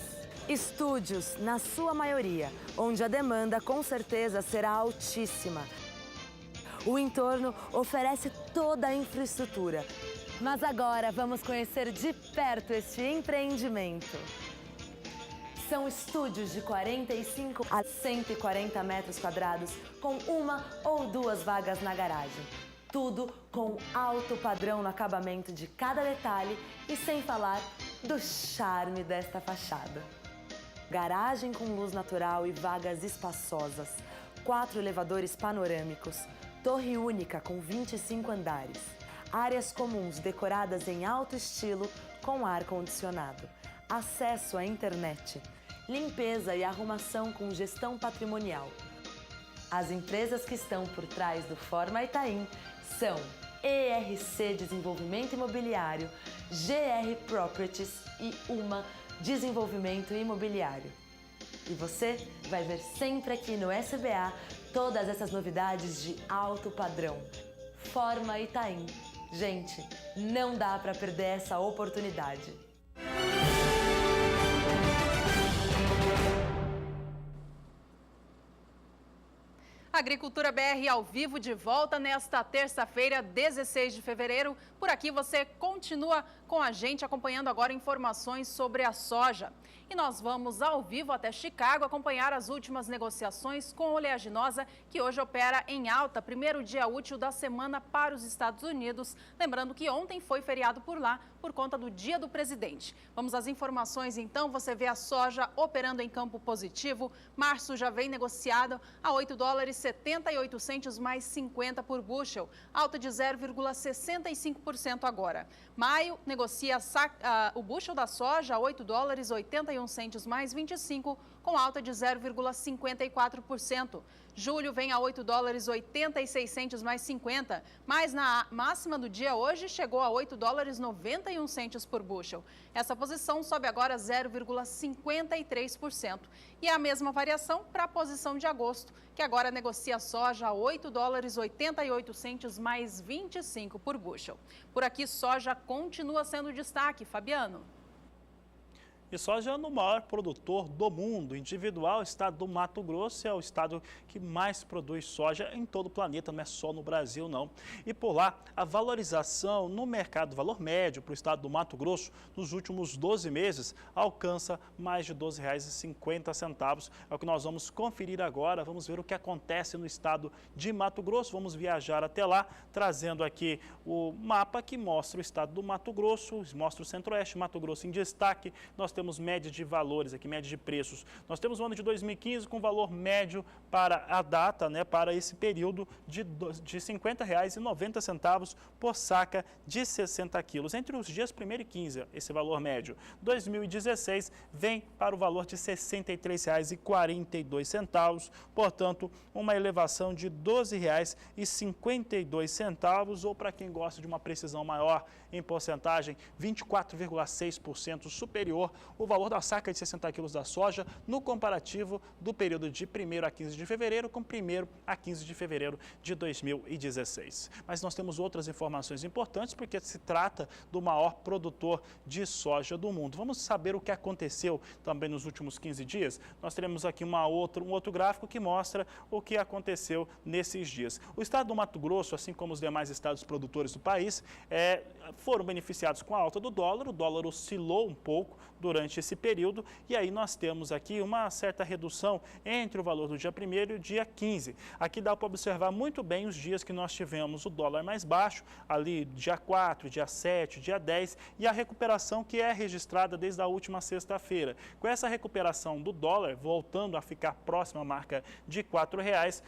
Estúdios, na sua maioria, onde a demanda com certeza será altíssima. O entorno oferece toda a infraestrutura. Mas agora vamos conhecer de perto este empreendimento. São estúdios de 45 a 140 metros quadrados, com 1 ou 2 vagas na garagem. Tudo com alto padrão no acabamento de cada detalhe e sem falar do charme desta fachada. Garagem com luz natural e vagas espaçosas, 4 elevadores panorâmicos, torre única com 25 andares, áreas comuns decoradas em alto estilo com ar-condicionado, acesso à internet, limpeza e arrumação com gestão patrimonial. As empresas que estão por trás do Forma Itaim são ERC Desenvolvimento Imobiliário, GR Properties e UMA Desenvolvimento Imobiliário. E você vai ver sempre aqui no SBA todas essas novidades de alto padrão. Forma Itaim. Gente, não dá para perder essa oportunidade. Agricultura BR ao vivo de volta nesta terça-feira, 16 de fevereiro. Por aqui você continua com a gente acompanhando agora informações sobre a soja. E nós vamos ao vivo até Chicago acompanhar as últimas negociações com a oleaginosa, que hoje opera em alta, primeiro dia útil da semana para os Estados Unidos. Lembrando que ontem foi feriado por lá por conta do Dia do Presidente. Vamos às informações então. Você vê a soja operando em campo positivo. Março já vem negociado a $8,78 mais 50 por bushel, alta de 0,65% agora. Maio negocia o bushel da soja a $8,81 mais 25, com alta de 0,54%. Julho vem a $8,86 mais 50, mas na máxima do dia hoje chegou a $8,91 por bushel. Essa posição sobe agora 0,53%. E a mesma variação para a posição de agosto, que agora negocia soja a $8,88 mais 25 por bushel. Por aqui, soja continua sendo destaque. Fabiano. E soja no maior produtor do mundo individual, o estado do Mato Grosso é o estado que mais produz soja em todo o planeta, não é só no Brasil não. E por lá, a valorização no mercado, valor médio para o estado do Mato Grosso, nos últimos 12 meses, alcança mais de R$ 12,50. É o que nós vamos conferir agora, vamos ver o que acontece no estado de Mato Grosso. Vamos viajar até lá, trazendo aqui o mapa que mostra o estado do Mato Grosso, mostra o Centro-Oeste, Mato Grosso em destaque. Nós temos média de valores aqui, média de preços. Nós temos o ano de 2015 com valor médio para a data, para esse período de R$ 50,90 por saca de 60 quilos. Entre os dias 1º e 15, esse valor médio. 2016 vem para o valor de R$ 63,42, portanto, uma elevação de R$ 12,52, ou para quem gosta de uma precisão maior em porcentagem, 24,6% superior o valor da saca de 60 quilos da soja no comparativo do período de 1º a 15 de fevereiro com 1º a 15 de fevereiro de 2016. Mas nós temos outras informações importantes porque se trata do maior produtor de soja do mundo. Vamos saber o que aconteceu também nos últimos 15 dias? Nós teremos aqui um outro gráfico que mostra o que aconteceu nesses dias. O estado do Mato Grosso, assim como os demais estados produtores do país, foram beneficiados com a alta do dólar. O dólar oscilou um pouco durante esse período e aí nós temos aqui uma certa redução entre o valor do dia 1º e o dia 15. Aqui dá para observar muito bem os dias que nós tivemos o dólar mais baixo, ali dia 4, dia 7, dia 10, e a recuperação que é registrada desde a última sexta-feira. Com essa recuperação do dólar, voltando a ficar próxima à marca de R$ 4,00,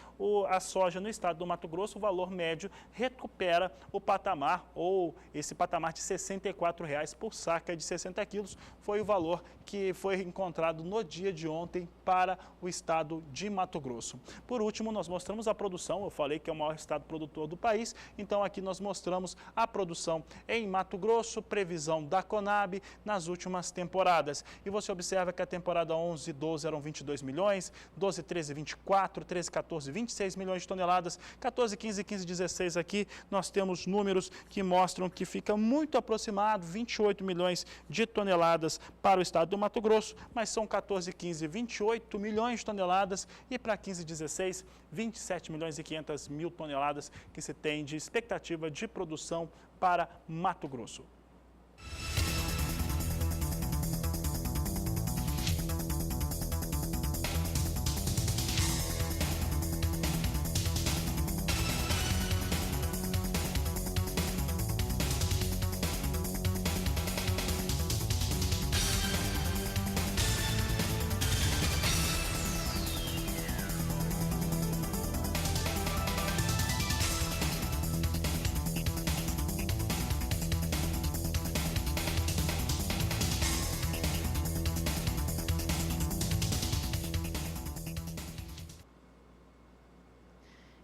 a soja no estado do Mato Grosso, o valor médio recupera o patamar, ou esse patamar de R$ 64,00 por saca de 60 quilos, foi o valor que foi encontrado no dia de ontem para o estado de Mato Grosso. Por último, nós mostramos a produção, eu falei que é o maior estado produtor do país, então aqui nós mostramos a produção em Mato Grosso, previsão da Conab nas últimas temporadas. E você observa que a temporada 11 e 12 eram 22 milhões, 12, 13, 24, 13, 14, 26 milhões de toneladas, 14, 15, 15, 16 aqui nós temos números que mostram que fica muito aproximado, 28 milhões de toneladas para o estado do Mato Grosso, mas são 14, 15, 28 milhões de toneladas e para 15, 16, 27 milhões e 500 mil toneladas que se tem de expectativa de produção para Mato Grosso.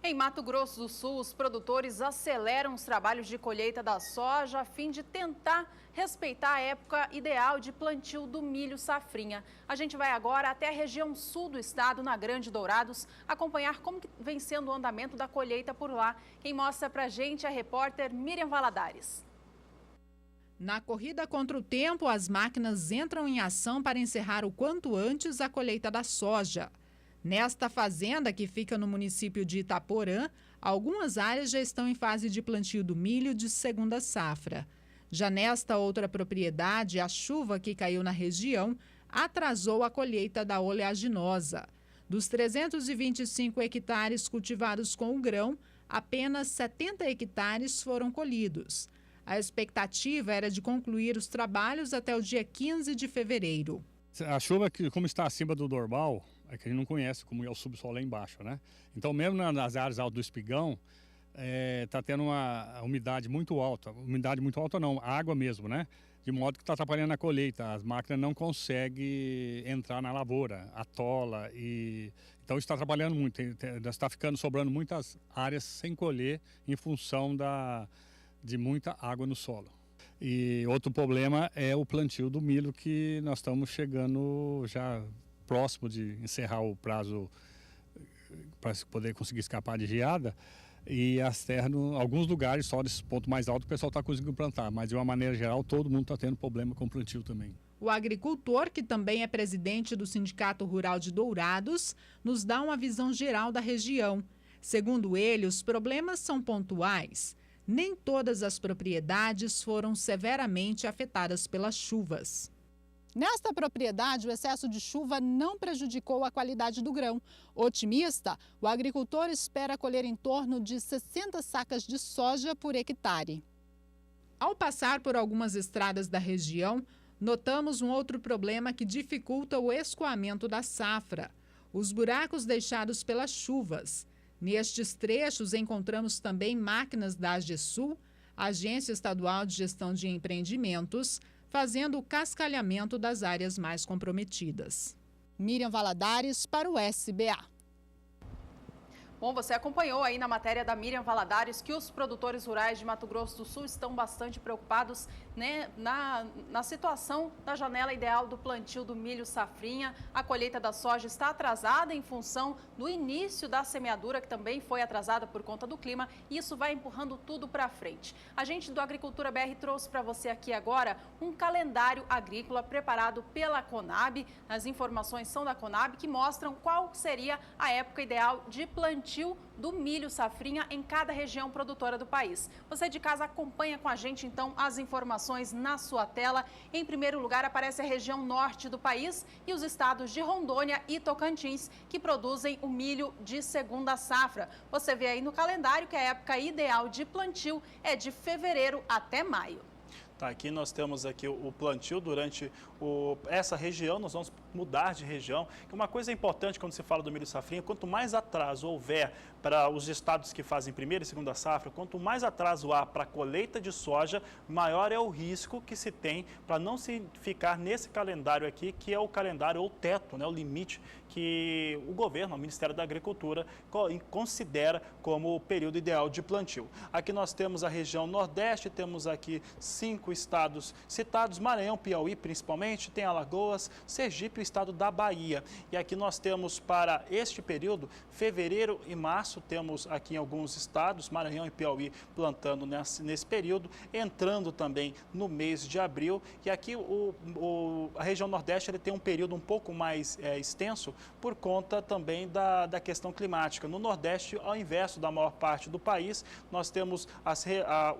Em Mato Grosso do Sul, os produtores aceleram os trabalhos de colheita da soja a fim de tentar respeitar a época ideal de plantio do milho safrinha. A gente vai agora até a região sul do estado, na Grande Dourados, acompanhar como que vem sendo o andamento da colheita por lá. Quem mostra pra gente é a repórter Miriam Valadares. Na corrida contra o tempo, as máquinas entram em ação para encerrar o quanto antes a colheita da soja. Nesta fazenda, que fica no município de Itaporã, algumas áreas já estão em fase de plantio do milho de segunda safra. Já nesta outra propriedade, a chuva que caiu na região atrasou a colheita da oleaginosa. Dos 325 hectares cultivados com o grão, apenas 70 hectares foram colhidos. A expectativa era de concluir os trabalhos até o dia 15 de fevereiro. A chuva, como está acima do normal, é que a gente não conhece como é o subsolo lá embaixo, né? Então, mesmo nas áreas altas do espigão, está tendo uma umidade muito alta. Umidade muito alta não, água mesmo, né? De modo que está atrapalhando a colheita. As máquinas não conseguem entrar na lavoura, atola. Então, está atrapalhando muito. Está sobrando muitas áreas sem colher em função de muita água no solo. E outro problema é o plantio do milho, que nós estamos chegando já próximo de encerrar o prazo para poder conseguir escapar de geada. E as terras, em alguns lugares, só nesse ponto mais alto, o pessoal está conseguindo plantar. Mas, de uma maneira geral, todo mundo está tendo problema com o plantio também. O agricultor, que também é presidente do Sindicato Rural de Dourados, nos dá uma visão geral da região. Segundo ele, os problemas são pontuais. Nem todas as propriedades foram severamente afetadas pelas chuvas. Nesta propriedade, o excesso de chuva não prejudicou a qualidade do grão. Otimista, o agricultor espera colher em torno de 60 sacas de soja por hectare. Ao passar por algumas estradas da região, notamos um outro problema que dificulta o escoamento da safra: os buracos deixados pelas chuvas. Nestes trechos, encontramos também máquinas da AGESUL, Agência Estadual de Gestão de Empreendimentos, fazendo o cascalhamento das áreas mais comprometidas. Miriam Valadares para o SBA. Bom, você acompanhou aí na matéria da Miriam Valadares que os produtores rurais de Mato Grosso do Sul estão bastante preocupados, né, na situação da janela ideal do plantio do milho safrinha. A colheita da soja está atrasada em função do início da semeadura, que também foi atrasada por conta do clima, e isso vai empurrando tudo para frente. A gente do Agricultura BR trouxe para você aqui agora um calendário agrícola preparado pela Conab. As informações são da Conab, que mostram qual seria a época ideal de plantio plantio do milho safrinha em cada região produtora do país. Você de casa acompanha com a gente, então, as informações na sua tela. Em primeiro lugar, aparece a região norte do país e os estados de Rondônia e Tocantins, que produzem o milho de segunda safra. Você vê aí no calendário que a época ideal de plantio é de fevereiro até maio. Tá, aqui nós temos aqui o plantio durante essa região, nós vamos mudar de região. Uma coisa importante quando se fala do milho safrinha, quanto mais atraso houver para os estados que fazem primeira e segunda safra, quanto mais atraso há para a colheita de soja, maior é o risco que se tem para não se ficar nesse calendário aqui, que é o calendário ou teto, né, o limite que o governo, o Ministério da Agricultura, considera como o período ideal de plantio. Aqui nós temos a região Nordeste, temos aqui 5 estados citados, Maranhão, Piauí principalmente, tem Alagoas, Sergipe e o estado da Bahia. E aqui nós temos para este período, fevereiro e março, temos aqui em alguns estados, Maranhão e Piauí plantando nesse período, entrando também no mês de abril. E aqui a região Nordeste ele tem um período um pouco mais extenso por conta também da questão climática. No Nordeste, ao inverso da maior parte do país, nós temos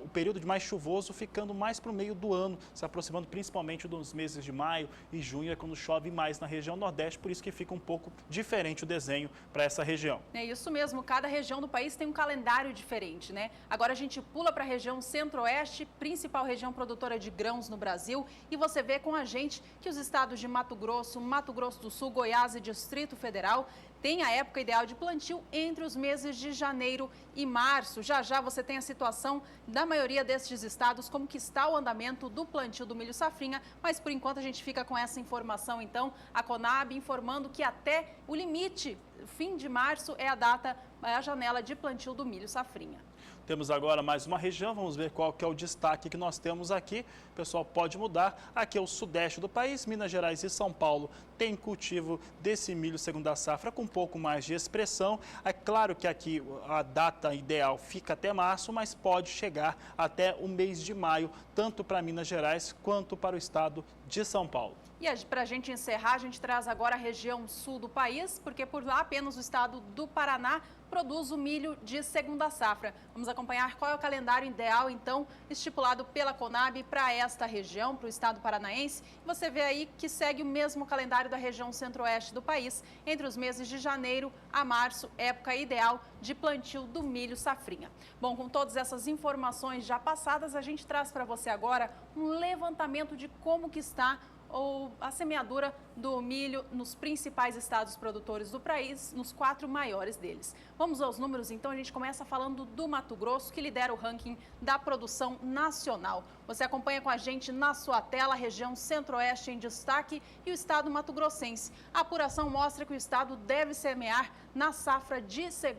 o período de mais chuvoso ficando mais para o meio do ano, se aproximando principalmente dos meses de maio e junho, é quando chove mais na região Nordeste, por isso que fica um pouco diferente o desenho para essa região. É isso mesmo, cada região do país tem um calendário diferente, né? Agora a gente pula para a região Centro-Oeste, principal região produtora de grãos no Brasil, e você vê com a gente que os estados de Mato Grosso do Sul, Goiás e Distrito Federal tem a época ideal de plantio entre os meses de janeiro e março. Já já você tem a situação da maioria destes estados, como que está o andamento do plantio do milho safrinha, mas por enquanto a gente fica com essa informação, então, a Conab informando que até o limite, fim de março, é a janela de plantio do milho safrinha. Temos agora mais uma região, vamos ver qual que é o destaque que nós temos aqui. O pessoal pode mudar. Aqui é o sudeste do país, Minas Gerais e São Paulo tem cultivo desse milho segunda safra com um pouco mais de expressão. É claro que aqui a data ideal fica até março, mas pode chegar até o mês de maio, tanto para Minas Gerais quanto para o estado de São Paulo. E para a gente encerrar, a gente traz agora a região sul do país, porque por lá apenas o estado do Paraná produz o milho de segunda safra. Vamos acompanhar qual é o calendário ideal, então, estipulado pela Conab para esta região, para o estado paranaense. Você vê aí que segue o mesmo calendário da região centro-oeste do país, entre os meses de janeiro a março, época ideal de plantio do milho safrinha. Bom, com todas essas informações já passadas, a gente traz para você agora um levantamento de como que está a semeadura do milho nos principais estados produtores do país, nos 4 maiores deles. Vamos aos números, então a gente começa falando do Mato Grosso, que lidera o ranking da produção nacional. Você acompanha com a gente na sua tela a região centro-oeste em destaque e o estado mato-grossense. A apuração mostra que o estado deve semear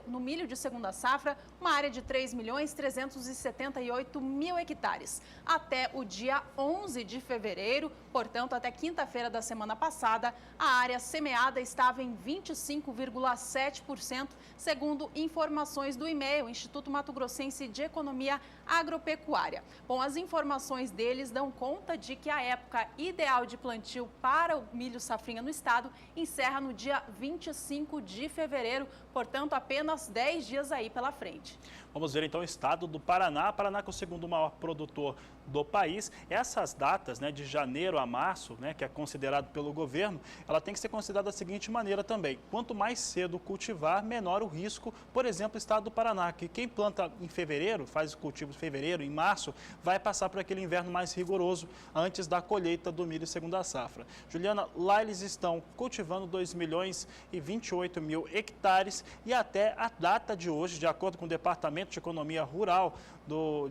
no milho de segunda safra, uma área de 3.378.000 hectares. Até o dia 11 de fevereiro, portanto, até quinta-feira da semana passada, a área semeada estava em 25,7%, segundo informações do IMEA, o Instituto Mato Grossense de Economia Agropecuária. Bom, as informações deles dão conta de que a época ideal de plantio para o milho safrinha no estado encerra no dia 25 de fevereiro, portanto, apenas 10 dias aí pela frente. Vamos ver então o estado do Paraná. Paraná que é o segundo maior produtor do país. Essas datas, né, de janeiro a março, né, que é considerado pelo governo, ela tem que ser considerada da seguinte maneira também. Quanto mais cedo cultivar, menor o risco. Por exemplo, o estado do Paraná, que quem planta em fevereiro, faz o cultivo em fevereiro, em março, vai passar por aquele inverno mais rigoroso antes da colheita do milho segunda safra. Juliana, lá eles estão cultivando 2.028.000 hectares e até a data de hoje, de acordo com o Departamento de Economia Rural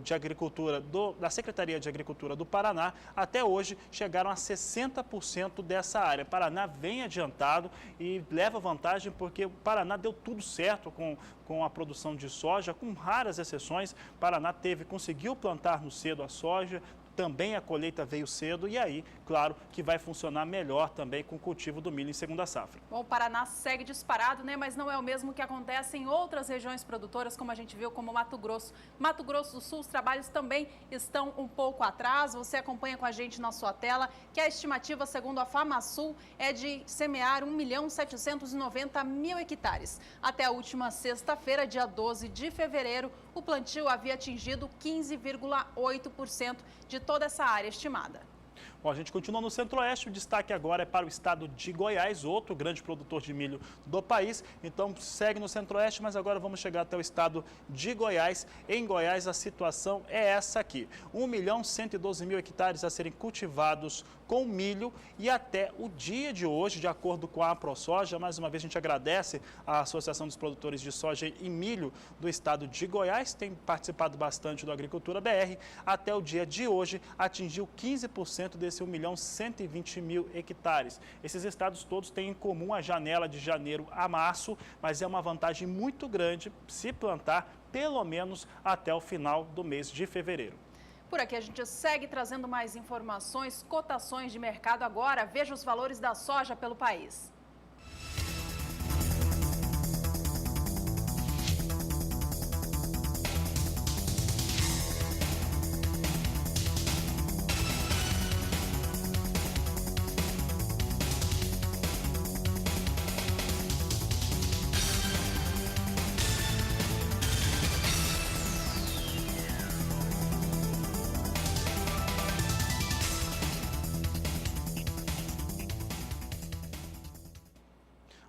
de Agricultura, da Secretaria de Agricultura do Paraná, até hoje chegaram a 60% dessa área. O Paraná vem adiantado e leva vantagem porque o Paraná deu tudo certo com a produção de soja, com raras exceções. O Paraná conseguiu plantar no cedo a soja, também a colheita veio cedo e aí, claro, que vai funcionar melhor também com o cultivo do milho em segunda safra. Bom, o Paraná segue disparado, né? Mas não é o mesmo que acontece em outras regiões produtoras, como a gente viu, como Mato Grosso. Mato Grosso do Sul, os trabalhos também estão um pouco atrás. Você acompanha com a gente na sua tela que a estimativa, segundo a FamaSul, é de semear 1.790.000 hectares. Até a última sexta-feira, dia 12 de fevereiro, o plantio havia atingido 15,8% de toda essa área estimada. Bom, a gente continua no Centro-Oeste, o destaque agora é para o estado de Goiás, outro grande produtor de milho do país. Então, segue no Centro-Oeste, mas agora vamos chegar até o estado de Goiás. Em Goiás, a situação é essa aqui: 1.112.000 hectares a serem cultivados com milho e até o dia de hoje, de acordo com a AproSoja, mais uma vez a gente agradece a Associação dos Produtores de Soja e Milho do estado de Goiás, tem participado bastante do Agricultura BR, até o dia de hoje atingiu 15% desse 1.120.000 hectares. Esses estados todos têm em comum a janela de janeiro a março, mas é uma vantagem muito grande se plantar pelo menos até o final do mês de fevereiro. Por aqui a gente segue trazendo mais informações, cotações de mercado agora. Veja os valores da soja pelo país.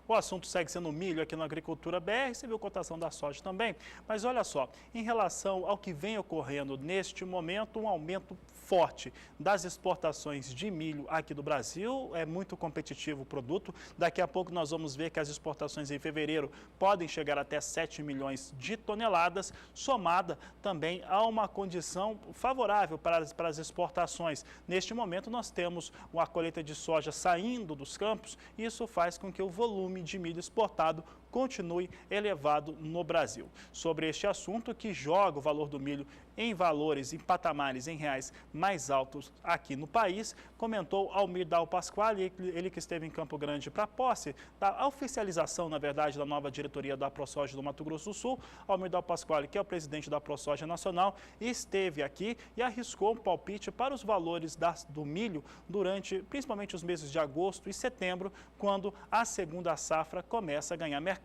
O assunto segue sendo o milho aqui na Agricultura BR, você viu a cotação da soja também. Mas olha só, em relação ao que vem ocorrendo neste momento, um aumento forte das exportações de milho aqui do Brasil. É muito competitivo o produto. Daqui a pouco nós vamos ver que as exportações em fevereiro podem chegar até 7 milhões de toneladas, somada também a uma condição favorável para as exportações. Neste momento nós temos uma colheita de soja saindo dos campos e isso faz com que o volume de milho exportado continue elevado no Brasil. Sobre este assunto, que joga o valor do milho em valores, em patamares, em reais mais altos aqui no país, comentou Almir Dal Pasquale, ele que esteve em Campo Grande para a posse da oficialização, na verdade, da nova diretoria da AproSoja do Mato Grosso do Sul. Almir Dal Pasquale, que é o presidente da AproSoja Nacional, esteve aqui e arriscou um palpite para os valores do milho durante, principalmente, os meses de agosto e setembro, quando a segunda safra começa a ganhar mercado.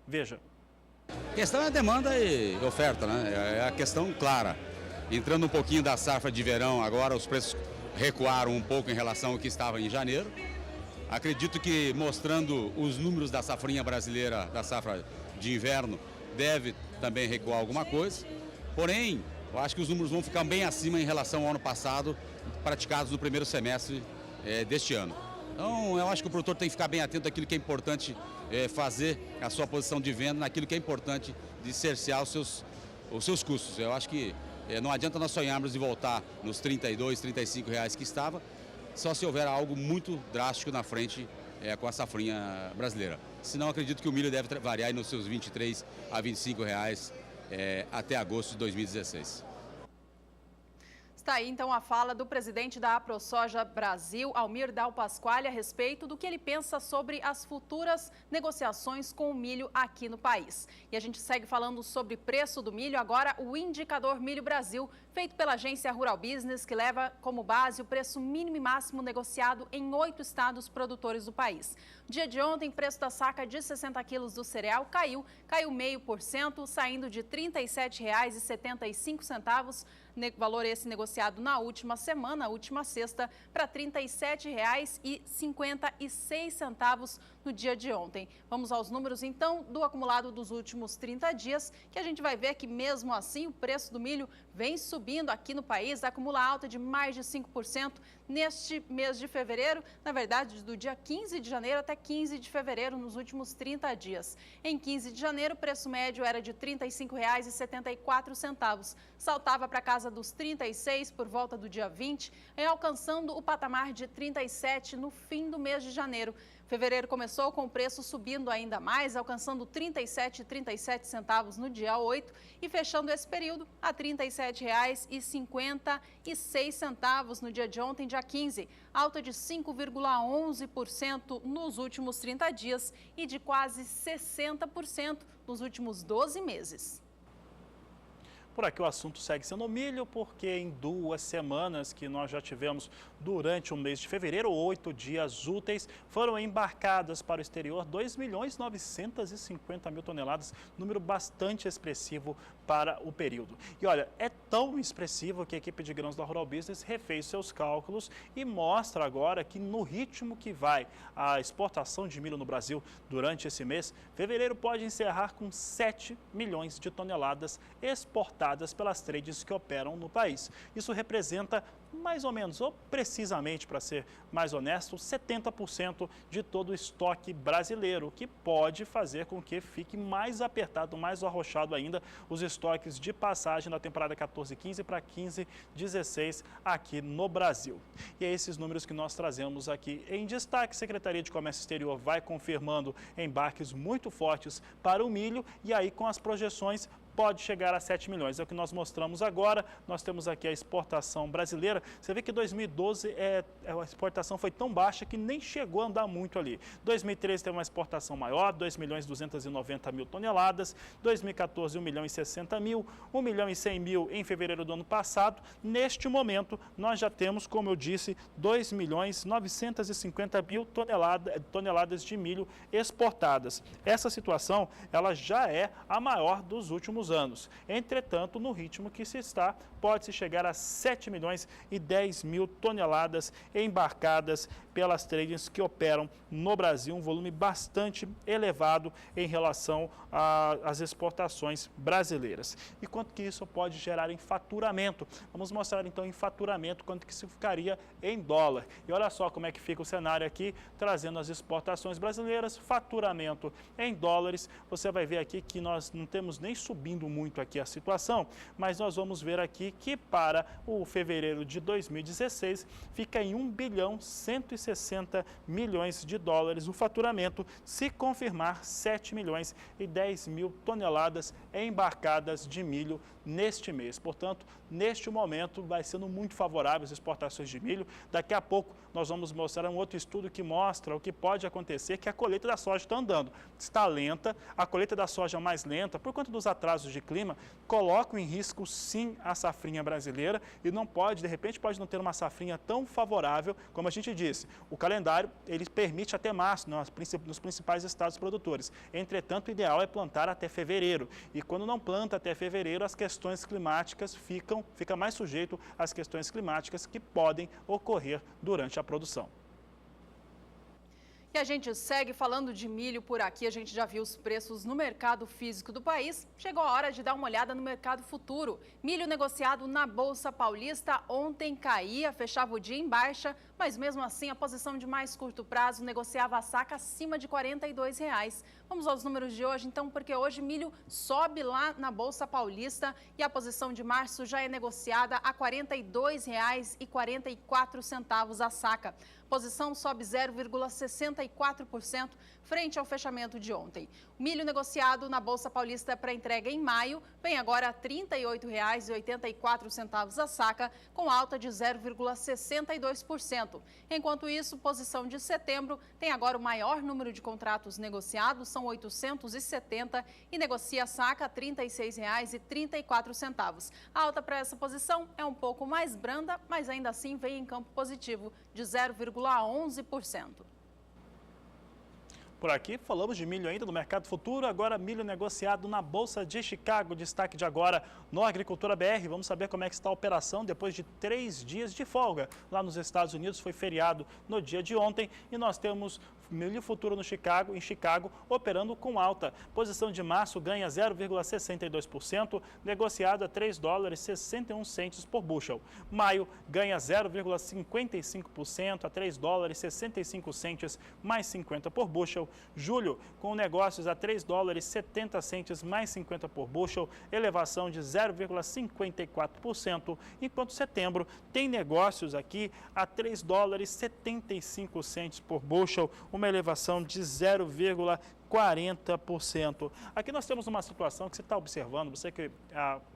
Veja. A questão é demanda e oferta, né? É a questão clara. Entrando um pouquinho da safra de verão, agora os preços recuaram um pouco em relação ao que estava em janeiro. Acredito que, mostrando os números da safrinha brasileira, da safra de inverno, deve também recuar alguma coisa. Porém, eu acho que os números vão ficar bem acima em relação ao ano passado, praticados no primeiro semestre deste ano. Então, eu acho que o produtor tem que ficar bem atento àquilo que é importante fazer a sua posição de venda, naquilo que é importante de cercear os seus custos. Eu acho que não adianta nós sonharmos de voltar nos R$32, R$35 que estava, só se houver algo muito drástico na frente com a safrinha brasileira. Senão, acredito que o milho deve variar nos seus R$23 a R$25 até agosto de 2016. Está aí, então, a fala do presidente da AproSoja Brasil, Almir Dal Pasquale, a respeito do que ele pensa sobre as futuras negociações com o milho aqui no país. E a gente segue falando sobre preço do milho, agora o indicador Milho Brasil, feito pela agência Rural Business, que leva como base o preço mínimo e máximo negociado em 8 estados produtores do país. Dia de ontem, preço da saca de 60 quilos do cereal caiu 0,5%, saindo de R$ 37,75, valor esse negociado na última semana, na última sexta, para R$ 37,56 no dia de ontem. Vamos aos números, então, do acumulado dos últimos 30 dias, que a gente vai ver que, mesmo assim, o preço do milho vem subindo aqui no país, acumula alta de mais de 5% neste mês de fevereiro, na verdade, do dia 15 de janeiro até 15 de fevereiro, nos últimos 30 dias. Em 15 de janeiro, o preço médio era de R$ 35,74, saltava para casa casa dos 36 por volta do dia 20 e alcançando o patamar de 37 no fim do mês de janeiro. Fevereiro começou com o preço subindo ainda mais, alcançando R$ 37,37 no dia 8 e fechando esse período a R$ 37,56 no dia de ontem, dia 15, alta de 5,11% nos últimos 30 dias e de quase 60% nos últimos 12 meses. Por aqui o assunto segue sendo o milho, porque em 2 semanas que nós já tivemos durante o mês de fevereiro, 8 dias úteis, foram embarcadas para o exterior 2.950.000 toneladas, número bastante expressivo para o período. E olha, é tão expressivo que a equipe de grãos da Rural Business refez seus cálculos e mostra agora que no ritmo que vai a exportação de milho no Brasil durante esse mês, fevereiro pode encerrar com 7 milhões de toneladas exportadas pelas trades que operam no país. Isso representa mais ou menos, ou precisamente, para ser mais honesto, 70% de todo o estoque brasileiro, o que pode fazer com que fique mais apertado, mais arrochado ainda os estoques de passagem da temporada 14-15 para 15-16 aqui no Brasil. E é esses números que nós trazemos aqui em destaque. A Secretaria de Comércio Exterior vai confirmando embarques muito fortes para o milho e aí com as projeções pode chegar a 7 milhões. É o que nós mostramos agora. Nós temos aqui a exportação brasileira. Você vê que 2012 a exportação foi tão baixa que nem chegou a andar muito ali. 2013 teve uma exportação maior, 2.290.000 toneladas. 2014, 1.060.000. 1.100.000 em fevereiro do ano passado. Neste momento, nós já temos, como eu disse, 2.950.000 toneladas de milho exportadas. Essa situação, ela já é a maior dos últimos anos. Entretanto, no ritmo que se está, pode-se chegar a 7 milhões e 10 mil toneladas embarcadas pelas tradings que operam no Brasil, um volume bastante elevado em relação às exportações brasileiras. E quanto que isso pode gerar em faturamento? Vamos mostrar então em faturamento quanto que isso ficaria em dólar. E olha só como é que fica o cenário aqui, trazendo as exportações brasileiras, faturamento em dólares. Você vai ver aqui que nós não temos nem subindo muito aqui a situação, mas nós vamos ver aqui que para o fevereiro de 2016 fica em 1.160 bilhões de dólares o faturamento, se confirmar 7 milhões e 10 mil toneladas embarcadas de milho neste mês. Portanto, neste momento vai sendo muito favorável as exportações de milho. Daqui a pouco nós vamos mostrar um outro estudo que mostra o que pode acontecer, que a colheita da soja está andando. Está lenta, a colheita da soja mais lenta, por conta dos atrasos de clima, colocam em risco sim a safrinha brasileira e não pode, de repente, pode não ter uma safrinha tão favorável, como a gente disse. O calendário, ele permite até março, nos principais estados produtores. Entretanto, o ideal é plantar até fevereiro. E quando não planta até fevereiro, as questões climáticas fica mais sujeito às questões climáticas que podem ocorrer durante a produção. E a gente segue falando de milho por aqui, a gente já viu os preços no mercado físico do país. Chegou a hora de dar uma olhada no mercado futuro. Milho negociado na Bolsa Paulista ontem caía, fechava o dia em baixa, mas mesmo assim a posição de mais curto prazo negociava a saca acima de R$ 42. Vamos aos números de hoje, então, porque hoje milho sobe lá na Bolsa Paulista e a posição de março já é negociada a R$ 42,44 a saca. Posição sobe 0,64% frente ao fechamento de ontem. O milho negociado na Bolsa Paulista para entrega em maio vem agora a R$ 38,84 a saca, com alta de 0,62%. Enquanto isso, posição de setembro tem agora o maior número de contratos negociados, são 870, e negocia a saca a R$ 36,34. A alta para essa posição é um pouco mais branda, mas ainda assim vem em campo positivo de 0,11%. Por aqui falamos de milho ainda no mercado futuro, agora milho negociado na Bolsa de Chicago, destaque de agora no Agricultura BR. Vamos saber como é que está a operação depois de 3 dias de folga lá nos Estados Unidos, foi feriado no dia de ontem e nós temos milho futuro em Chicago, operando com alta. Posição de março ganha 0,62%, negociado a $3,61 por bushel. Maio ganha 0,55% a $3,65 mais 50 por bushel. Julho, com negócios a $3,70 mais 50 por bushel, elevação de 0,54%, enquanto setembro tem negócios aqui a $3,75 por bushel, uma elevação de 0,40%. Aqui nós temos uma situação que você está observando, você que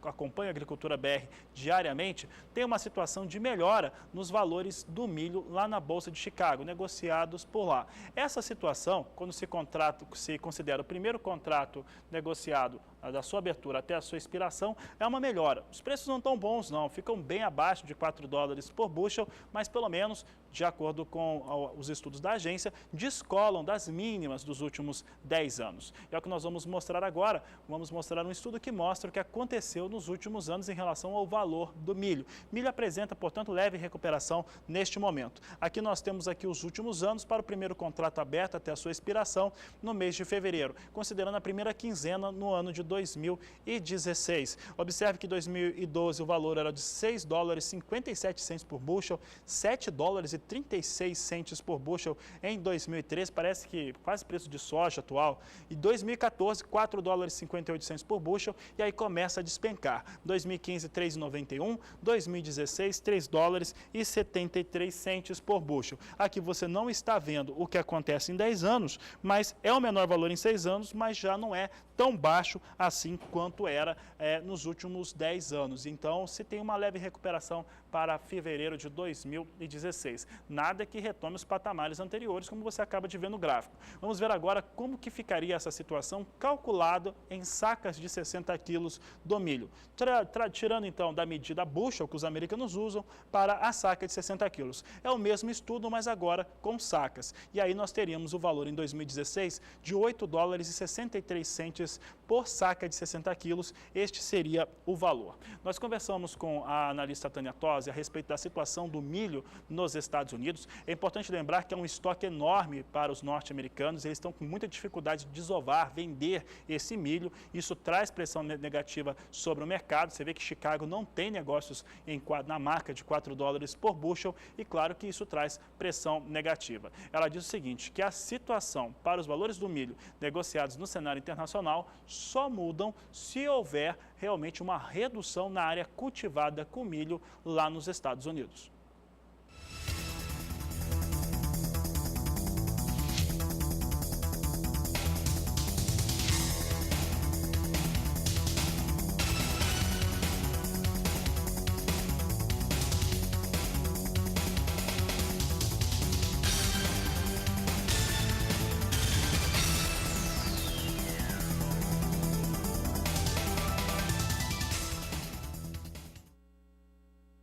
acompanha a Agricultura BR diariamente, tem uma situação de melhora nos valores do milho lá na Bolsa de Chicago, negociados por lá. Essa situação, quando se considera o primeiro contrato negociado da sua abertura até a sua expiração, é uma melhora. Os preços não estão bons não, ficam bem abaixo de $4 por bushel, mas pelo menos, de acordo com os estudos da agência, descolam das mínimas dos últimos 10 anos. É o que nós vamos mostrar agora. Vamos mostrar um estudo que mostra o que aconteceu nos últimos anos em relação ao valor do milho. Milho apresenta, portanto, leve recuperação neste momento. Aqui nós temos aqui os últimos anos para o primeiro contrato aberto até a sua expiração no mês de fevereiro, considerando a primeira quinzena no ano de 2016. Observe que em 2012 o valor era de $6,57 por bushel, $7,36 por bushel em 2013, parece que quase preço de soja atual. Em 2014, $4,58 por bushel, e aí começa a despencar. 2015, $3,91, 2016, $3,73 por bushel. Aqui você não está vendo o que acontece em 10 anos, mas é o menor valor em 6 anos, mas já não é tão baixo assim quanto era nos últimos 10 anos. Então, se tem uma leve recuperação para fevereiro de 2016. Nada que retome os patamares anteriores, como você acaba de ver no gráfico. Vamos ver agora como que ficaria essa situação calculado em sacas de 60 quilos do milho. Tirando então da medida bushel que os americanos usam para a saca de 60 quilos. É o mesmo estudo, mas agora com sacas. E aí nós teríamos o valor em 2016 de $8,63 por saca de 60 quilos. Este seria o valor. Nós conversamos com a analista Tânia Tosi a respeito da situação do milho nos Estados Unidos. É importante lembrar que é um estoque enorme para os norte-americanos. Eles estão com muita dificuldade de desovar, vender esse milho. Isso traz pressão negativa sobre o mercado. Você vê que Chicago não tem negócios na marca de $4 por bushel e claro que isso traz pressão negativa. Ela diz o seguinte, que a situação para os valores do milho negociados no cenário internacional só mudam se houver realmente uma redução na área cultivada com milho lá nos Estados Unidos.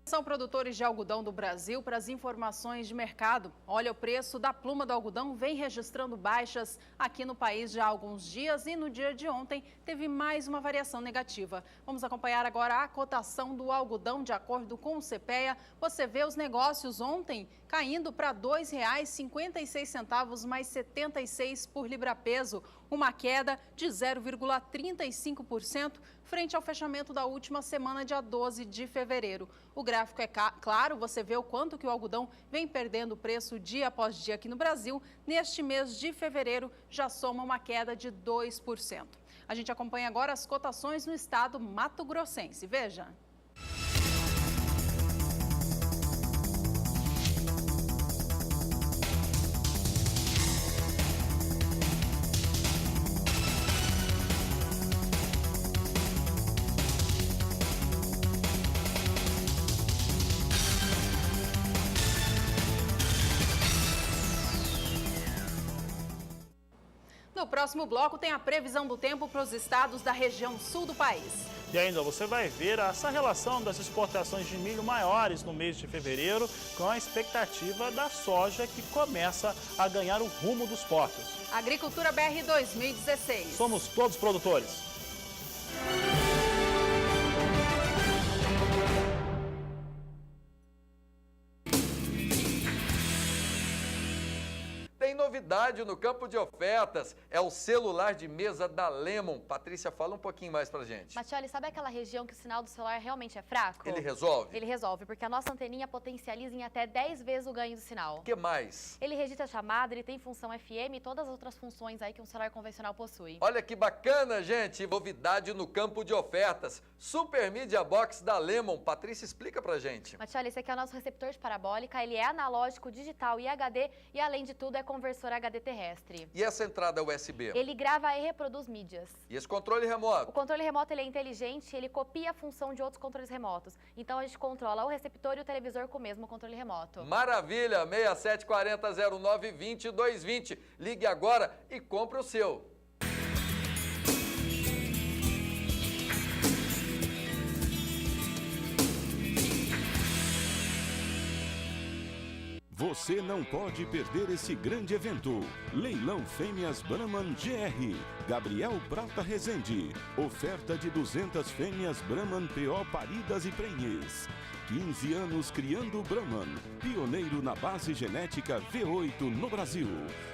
São produtores de algodão do Brasil para as informações de mercado. Olha, o preço da pluma do algodão vem registrando baixas aqui no país já há alguns dias e no dia de ontem teve mais uma variação negativa. Vamos acompanhar agora a cotação do algodão de acordo com o CPEA. Você vê os negócios ontem caindo para R$ 2,56 mais 76 por libra-peso, uma queda de 0,35% frente ao fechamento da última semana, dia 12 de fevereiro. O gráfico é claro, você vê o quanto que o algodão vem perdendo preço dia após dia aqui no Brasil. Neste mês de fevereiro, já soma uma queda de 2%. A gente acompanha agora as cotações no estado mato-grossense. Veja. No próximo bloco tem a previsão do tempo para os estados da região sul do país. E ainda você vai ver essa relação das exportações de milho maiores no mês de fevereiro com a expectativa da soja que começa a ganhar o rumo dos portos. Agricultura BR 2016. Somos todos produtores. Tem novidade no campo de ofertas, é o celular de mesa da Lemon. Patrícia, fala um pouquinho mais pra gente. Matioli, sabe aquela região que o sinal do celular realmente é fraco? Ele resolve? Ele resolve, porque a nossa anteninha potencializa em até 10 vezes o ganho do sinal. O que mais? Ele registra a chamada, ele tem função FM e todas as outras funções aí que um celular convencional possui. Olha que bacana, gente! Novidade no campo de ofertas. Super Media Box da Lemon. Patrícia, explica pra gente. Matioli, esse aqui é o nosso receptor de parabólica. Ele é analógico, digital e HD e, além de tudo, é conversor HD terrestre. E essa entrada USB? Ele grava e reproduz mídias. E esse controle remoto? O controle remoto ele é inteligente, ele copia a função de outros controles remotos. Então a gente controla o receptor e o televisor com o mesmo controle remoto. Maravilha! 6740-09-2220. Ligue agora e compre o seu. Você não pode perder esse grande evento. Leilão Fêmeas Brahman GR. Gabriel Prata Rezende. Oferta de 200 fêmeas Brahman PO paridas e prenhes. 15 anos criando Brahman. Pioneiro na base genética V8 no Brasil.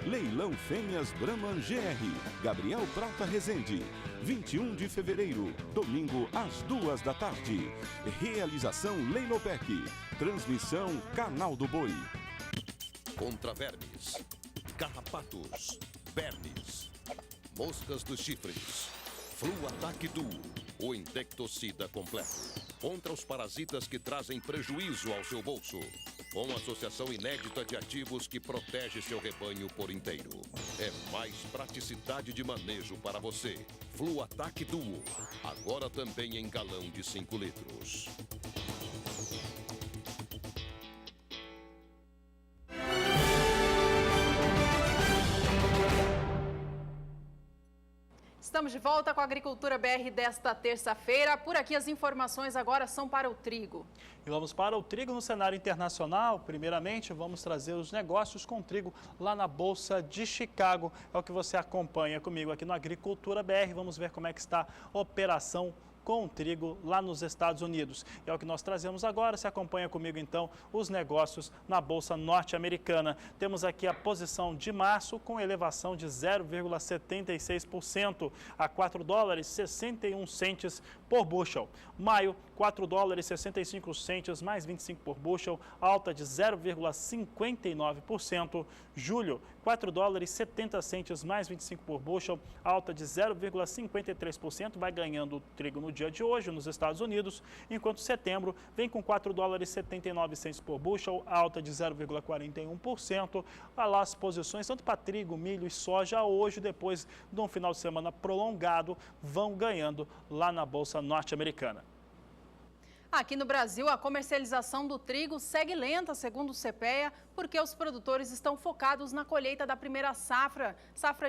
Leilão Fêmeas Brahman GR. Gabriel Prata Rezende. 21 de fevereiro, domingo às 2 da tarde. Realização Leilopec. Transmissão Canal do Boi. Contra vermes, carrapatos, vermes, moscas dos chifres, Fluatac Duo, o insecticida completo. Contra os parasitas que trazem prejuízo ao seu bolso. Com associação inédita de ativos que protege seu rebanho por inteiro. É mais praticidade de manejo para você. Fluatac Duo, agora também em galão de 5 litros. Estamos de volta com a Agricultura BR desta terça-feira. Por aqui as informações agora são para o trigo. E vamos para o trigo no cenário internacional. Primeiramente, vamos trazer os negócios com trigo lá na Bolsa de Chicago. É o que você acompanha comigo aqui no Agricultura BR. Vamos ver como é que está a operação com o trigo lá nos Estados Unidos. É o que nós trazemos agora. Se acompanha comigo, então, os negócios na Bolsa Norte-Americana. Temos aqui a posição de março com elevação de 0,76% a 4 dólares 61 centes por bushel. Maio, 4 dólares 65 centes mais 25 por bushel, alta de 0,59%. Julho, 4 dólares 70 centes mais 25 por bushel, alta de 0,53%, vai ganhando o trigo no dia de hoje nos Estados Unidos, enquanto setembro vem com 4 dólares 79 centes por bushel, alta de 0,41%. Olha lá as posições, tanto para trigo, milho e soja, hoje, depois de um final de semana prolongado, vão ganhando lá na Bolsa Norte-Americana. Aqui no Brasil, a comercialização do trigo segue lenta, segundo o CPEA, porque os produtores estão focados na colheita da primeira safra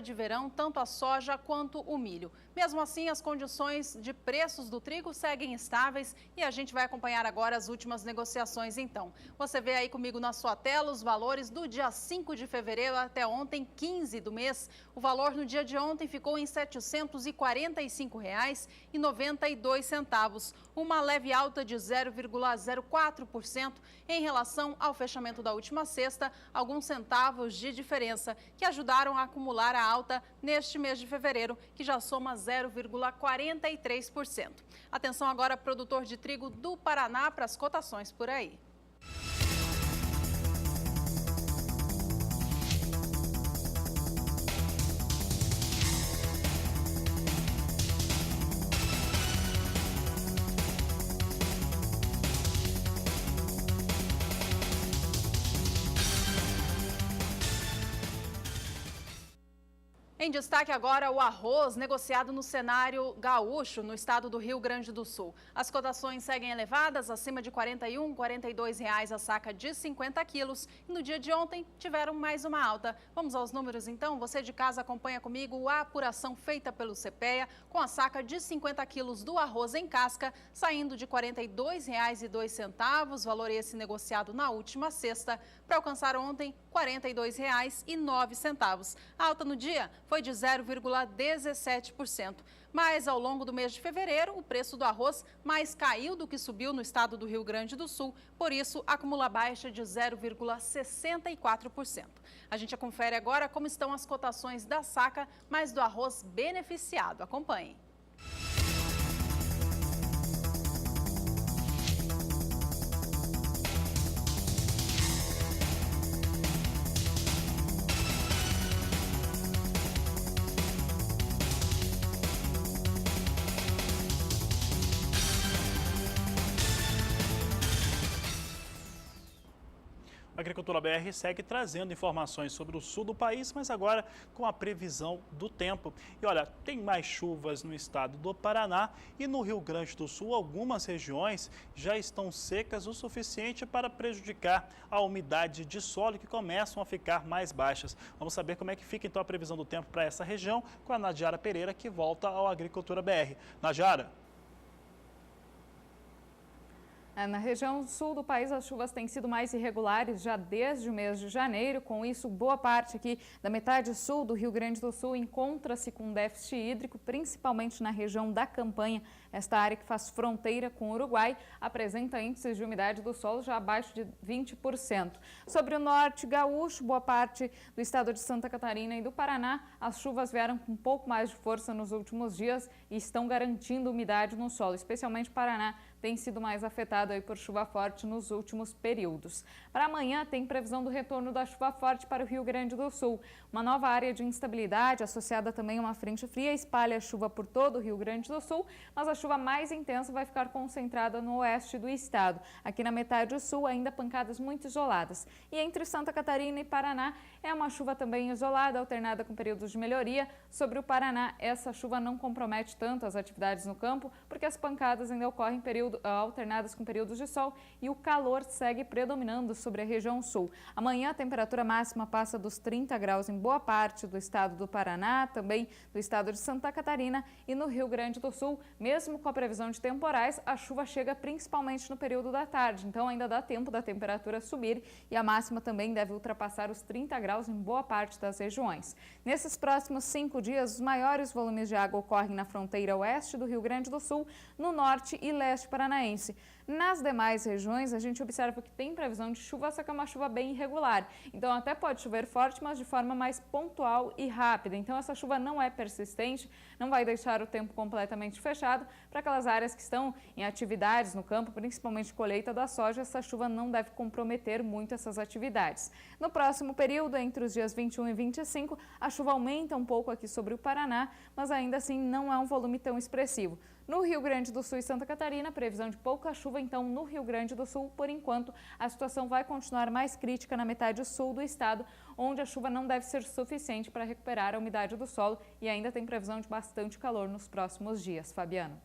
de verão, tanto a soja quanto o milho. Mesmo assim, as condições de preços do trigo seguem estáveis e a gente vai acompanhar agora as últimas negociações, então. Você vê aí comigo na sua tela os valores do dia 5 de fevereiro até ontem, 15 do mês. O valor no dia de ontem ficou em R$ 745,92, uma leve alta de 0,04% em relação ao fechamento da última sexta, alguns centavos de diferença que ajudaram a acumular a alta neste mês de fevereiro, que já soma 0,43%. Atenção agora, produtor de trigo do Paraná, para as cotações por aí. Em destaque agora o arroz negociado no cenário gaúcho, no estado do Rio Grande do Sul. As cotações seguem elevadas, acima de R$ 41, R$ 42 a saca de 50 quilos. E no dia de ontem tiveram mais uma alta. Vamos aos números então? Você de casa acompanha comigo a apuração feita pelo CPEA com a saca de 50 quilos do arroz em casca, saindo de R$ 42,02, valor esse negociado na última sexta, para alcançar ontem R$ 42,09. A alta no dia foi foi de 0,17%. Mas, ao longo do mês de fevereiro, o preço do arroz mais caiu do que subiu no estado do Rio Grande do Sul. Por isso, acumula baixa de 0,64%. A gente confere agora como estão as cotações da saca, mas do arroz beneficiado. Acompanhe. A Agricultura BR segue trazendo informações sobre o sul do país, mas agora com a previsão do tempo. E olha, tem mais chuvas no estado do Paraná e no Rio Grande do Sul, algumas regiões já estão secas o suficiente para prejudicar a umidade de solo, que começam a ficar mais baixas. Vamos saber como é que fica então a previsão do tempo para essa região com a Nadiara Pereira, que volta ao Agricultura BR. Nadiara. Na região sul do país, as chuvas têm sido mais irregulares já desde o mês de janeiro. Com isso, boa parte aqui da metade sul do Rio Grande do Sul encontra-se com déficit hídrico, principalmente na região da Campanha. Esta área que faz fronteira com o Uruguai apresenta índices de umidade do solo já abaixo de 20%. Sobre o norte gaúcho, boa parte do estado de Santa Catarina e do Paraná, as chuvas vieram com um pouco mais de força nos últimos dias e estão garantindo umidade no solo, especialmente o Paraná tem sido mais afetado aí por chuva forte nos últimos períodos. Para amanhã tem previsão do retorno da chuva forte para o Rio Grande do Sul. Uma nova área de instabilidade associada também a uma frente fria espalha a chuva por todo o Rio Grande do Sul, mas a chuva mais intensa vai ficar concentrada no oeste do estado. Aqui na metade sul ainda pancadas muito isoladas. E entre Santa Catarina e Paraná é uma chuva também isolada, alternada com períodos de melhoria. Sobre o Paraná, essa chuva não compromete tanto as atividades no campo, porque as pancadas ainda ocorrem alternadas com períodos de sol e o calor segue predominando sobre a região sul. Amanhã a temperatura máxima passa dos 30 graus em boa parte do estado do Paraná, também do estado de Santa Catarina e no Rio Grande do Sul. Mesmo com a previsão de temporais, a chuva chega principalmente no período da tarde, então ainda dá tempo da temperatura subir e a máxima também deve ultrapassar os 30 graus em boa parte das regiões. Nesses próximos 5 dias, os maiores volumes de água ocorrem na fronteira oeste do Rio Grande do Sul, no norte e leste paranaense. Nas demais regiões, a gente observa que tem previsão de chuva, só que é uma chuva bem irregular. Então, até pode chover forte, mas de forma mais pontual e rápida. Então, essa chuva não é persistente, não vai deixar o tempo completamente fechado. Para aquelas áreas que estão em atividades no campo, principalmente colheita da soja, essa chuva não deve comprometer muito essas atividades. No próximo período, entre os dias 21 e 25, a chuva aumenta um pouco aqui sobre o Paraná, mas ainda assim não é um volume tão expressivo. No Rio Grande do Sul e Santa Catarina, previsão de pouca chuva, então no Rio Grande do Sul, por enquanto, a situação vai continuar mais crítica na metade sul do estado, onde a chuva não deve ser suficiente para recuperar a umidade do solo e ainda tem previsão de bastante calor nos próximos dias. Fabiano.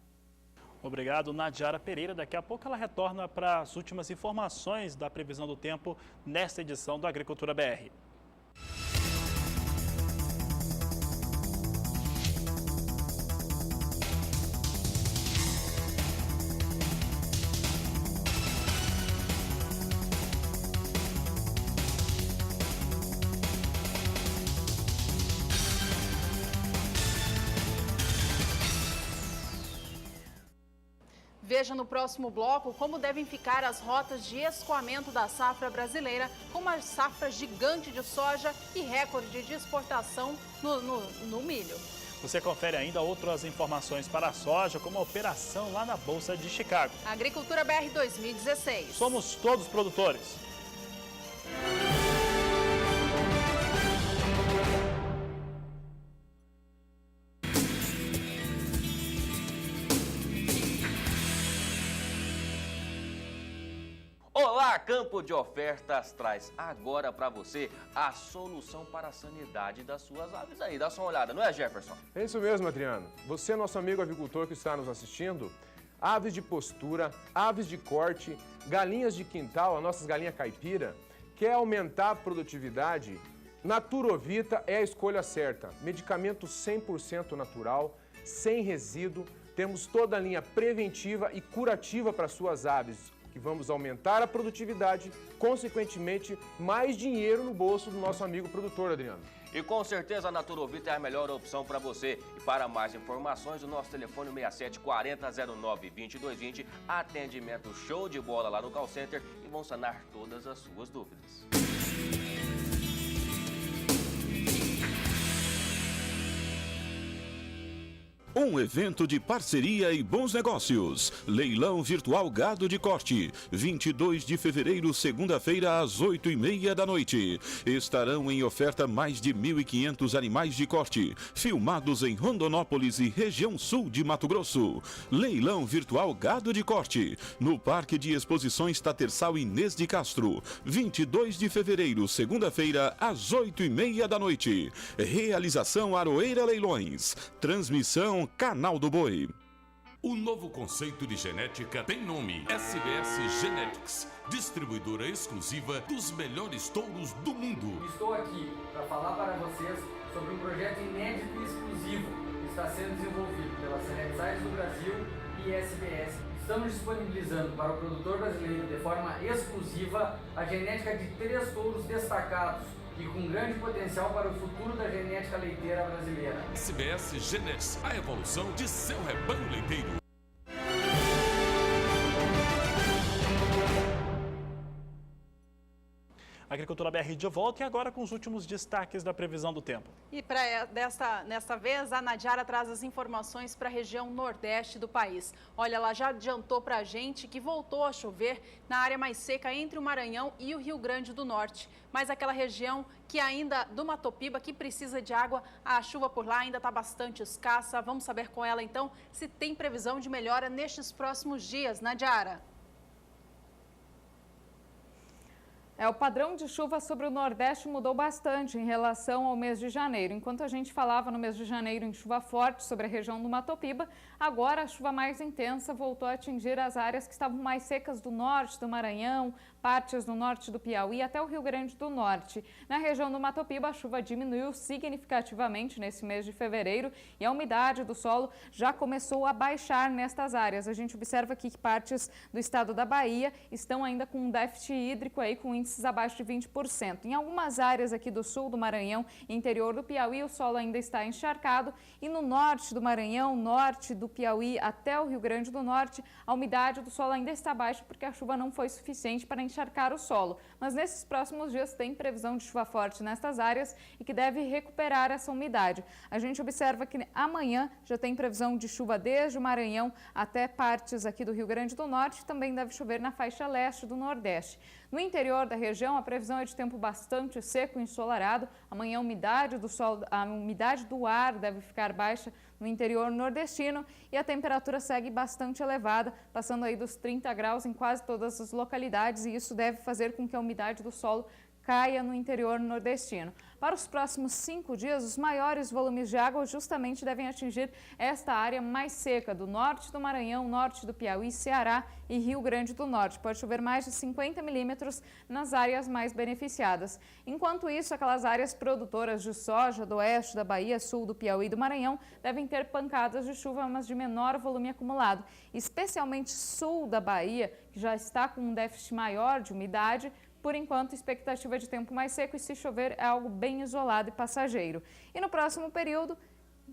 Obrigado, Nadiara Pereira. Daqui a pouco ela retorna para as últimas informações da previsão do tempo nesta edição do Agricultura BR. Veja no próximo bloco como devem ficar as rotas de escoamento da safra brasileira, com uma safra gigante de soja e recorde de exportação no milho. Você confere ainda outras informações para a soja, como a operação lá na Bolsa de Chicago. Agricultura BR 2016. Somos todos produtores. Olá, Campo de Ofertas traz agora para você a solução para a sanidade das suas aves aí. Dá só uma olhada, não é, Jefferson? É isso mesmo, Adriano. Você, nosso amigo agricultor que está nos assistindo, aves de postura, aves de corte, galinhas de quintal, as nossas galinhas caipira, quer aumentar a produtividade? Naturovita é a escolha certa. Medicamento 100% natural, sem resíduo. Temos toda a linha preventiva e curativa para suas aves. que vamos aumentar a produtividade, consequentemente, mais dinheiro no bolso do nosso amigo produtor, Adriano. E com certeza a Naturovita é a melhor opção para você. E para mais informações, o nosso telefone 6740092220, atendimento show de bola lá no call center e vão sanar todas as suas dúvidas. Um evento de parceria e bons negócios. Leilão virtual gado de corte. 22 de fevereiro, segunda-feira, às 8h30 da noite. Estarão em oferta mais de 1.500 animais de corte, filmados em Rondonópolis e região sul de Mato Grosso. Leilão virtual gado de corte. No Parque de Exposições Tatersal Inês de Castro. 22 de fevereiro, segunda-feira, às 8h30 da noite. Realização Aroeira Leilões. Transmissão Canal do Boi. O novo conceito de genética tem nome: SBS Genetics, distribuidora exclusiva dos melhores touros do mundo. Estou aqui para falar para vocês sobre um projeto inédito e exclusivo que está sendo desenvolvido pela Select Science do Brasil e SBS. Estamos disponibilizando para o produtor brasileiro de forma exclusiva a genética de 3 touros destacados e com grande potencial para o futuro da genética leiteira brasileira. SBS Genetics, a evolução de seu rebanho leiteiro. Agricultura BR de volta e agora com os últimos destaques da previsão do tempo. E desta vez, a Nadiara traz as informações para a região nordeste do país. Olha, ela já adiantou para a gente que voltou a chover na área mais seca entre o Maranhão e o Rio Grande do Norte. Mas aquela região que ainda do Matopiba, que precisa de água, a chuva por lá ainda está bastante escassa. Vamos saber com ela, então, se tem previsão de melhora nestes próximos dias. Nadiara. O padrão de chuva sobre o Nordeste mudou bastante em relação ao mês de janeiro. Enquanto a gente falava no mês de janeiro em chuva forte sobre a região do Matopiba, agora a chuva mais intensa voltou a atingir as áreas que estavam mais secas do norte do Maranhão, partes do norte do Piauí até o Rio Grande do Norte. Na região do Matopiba, a chuva diminuiu significativamente nesse mês de fevereiro e a umidade do solo já começou a baixar nestas áreas. A gente observa aqui que partes do estado da Bahia estão ainda com um déficit hídrico aí com índices abaixo de 20%. Em algumas áreas aqui do sul do Maranhão e interior do Piauí, o solo ainda está encharcado e no norte do Maranhão, norte do Piauí até o Rio Grande do Norte, a umidade do solo ainda está baixa porque a chuva não foi suficiente para encharcar o solo. Mas nesses próximos dias tem previsão de chuva forte nestas áreas e que deve recuperar essa umidade. A gente observa que amanhã já tem previsão de chuva desde o Maranhão até partes aqui do Rio Grande do Norte, também deve chover na faixa leste do Nordeste. No interior da região, a previsão é de tempo bastante seco e ensolarado. Amanhã a umidade do ar deve ficar baixa no interior nordestino e a temperatura segue bastante elevada, passando aí dos 30 graus em quase todas as localidades, e isso deve fazer com que a umidade do solo caia no interior nordestino. Para os próximos 5 dias, os maiores volumes de água justamente devem atingir esta área mais seca do norte do Maranhão, norte do Piauí, Ceará e Rio Grande do Norte. Pode chover mais de 50 milímetros nas áreas mais beneficiadas. Enquanto isso, aquelas áreas produtoras de soja do oeste da Bahia, sul do Piauí e do Maranhão devem ter pancadas de chuva, mas de menor volume acumulado. Especialmente sul da Bahia, que já está com um déficit maior de umidade. Por enquanto, expectativa de tempo mais seco e, se chover, é algo bem isolado e passageiro. E no próximo período,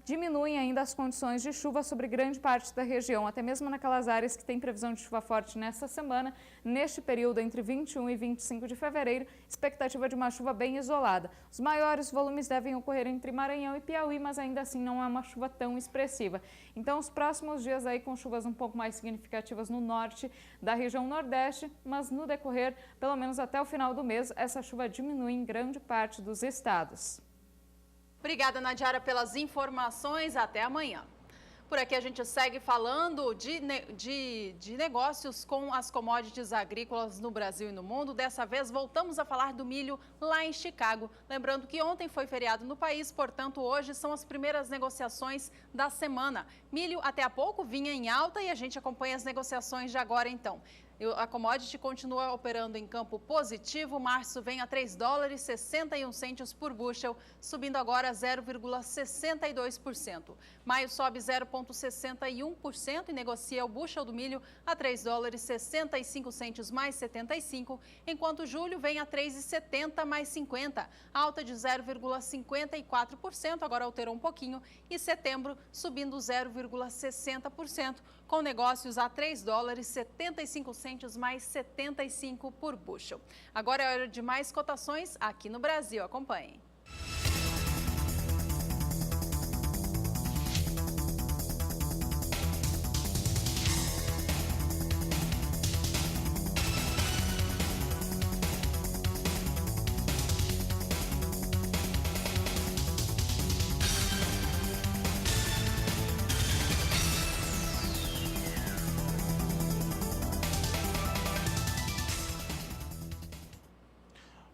diminuem ainda as condições de chuva sobre grande parte da região, até mesmo naquelas áreas que têm previsão de chuva forte nesta semana. Neste período, entre 21 e 25 de fevereiro, expectativa de uma chuva bem isolada. Os maiores volumes devem ocorrer entre Maranhão e Piauí, mas ainda assim não é uma chuva tão expressiva. Então, os próximos dias aí com chuvas um pouco mais significativas no norte da região nordeste, mas no decorrer, pelo menos até o final do mês, essa chuva diminui em grande parte dos estados. Obrigada, Nadiara, pelas informações. Até amanhã. Por aqui a gente segue falando de negócios com as commodities agrícolas no Brasil e no mundo. Dessa vez voltamos a falar do milho lá em Chicago. Lembrando que ontem foi feriado no país, portanto hoje são as primeiras negociações da semana. Milho até há pouco vinha em alta e a gente acompanha as negociações de agora então. A commodity continua operando em campo positivo. Março vem a $3,61 por bushel, subindo agora 0,62%. Maio sobe 0,61% e negocia o bushel do milho a $3,65 mais 75, enquanto julho vem a $3,70 mais 50, alta de 0,54%, agora alterou um pouquinho, e setembro subindo 0,60%, com negócios a $3,75 mais 75 por bushel. Agora é hora de mais cotações aqui no Brasil. Acompanhem.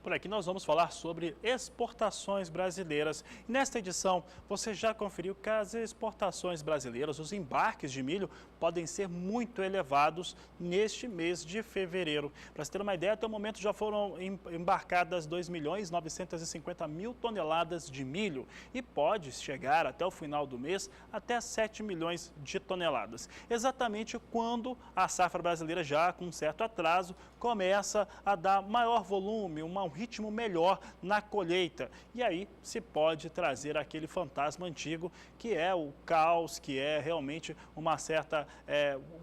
Por aqui nós vamos falar sobre exportações brasileiras. Nesta edição, você já conferiu que as exportações brasileiras, os embarques de milho, podem ser muito elevados neste mês de fevereiro. Para você ter uma ideia, até o momento já foram embarcadas 2.950.000 toneladas de milho e pode chegar até o final do mês até 7 milhões de toneladas. Exatamente quando a safra brasileira, já com um certo atraso, começa a dar maior volume, um ritmo melhor na colheita. E aí se pode trazer aquele fantasma antigo que é o caos, que é realmente uma certa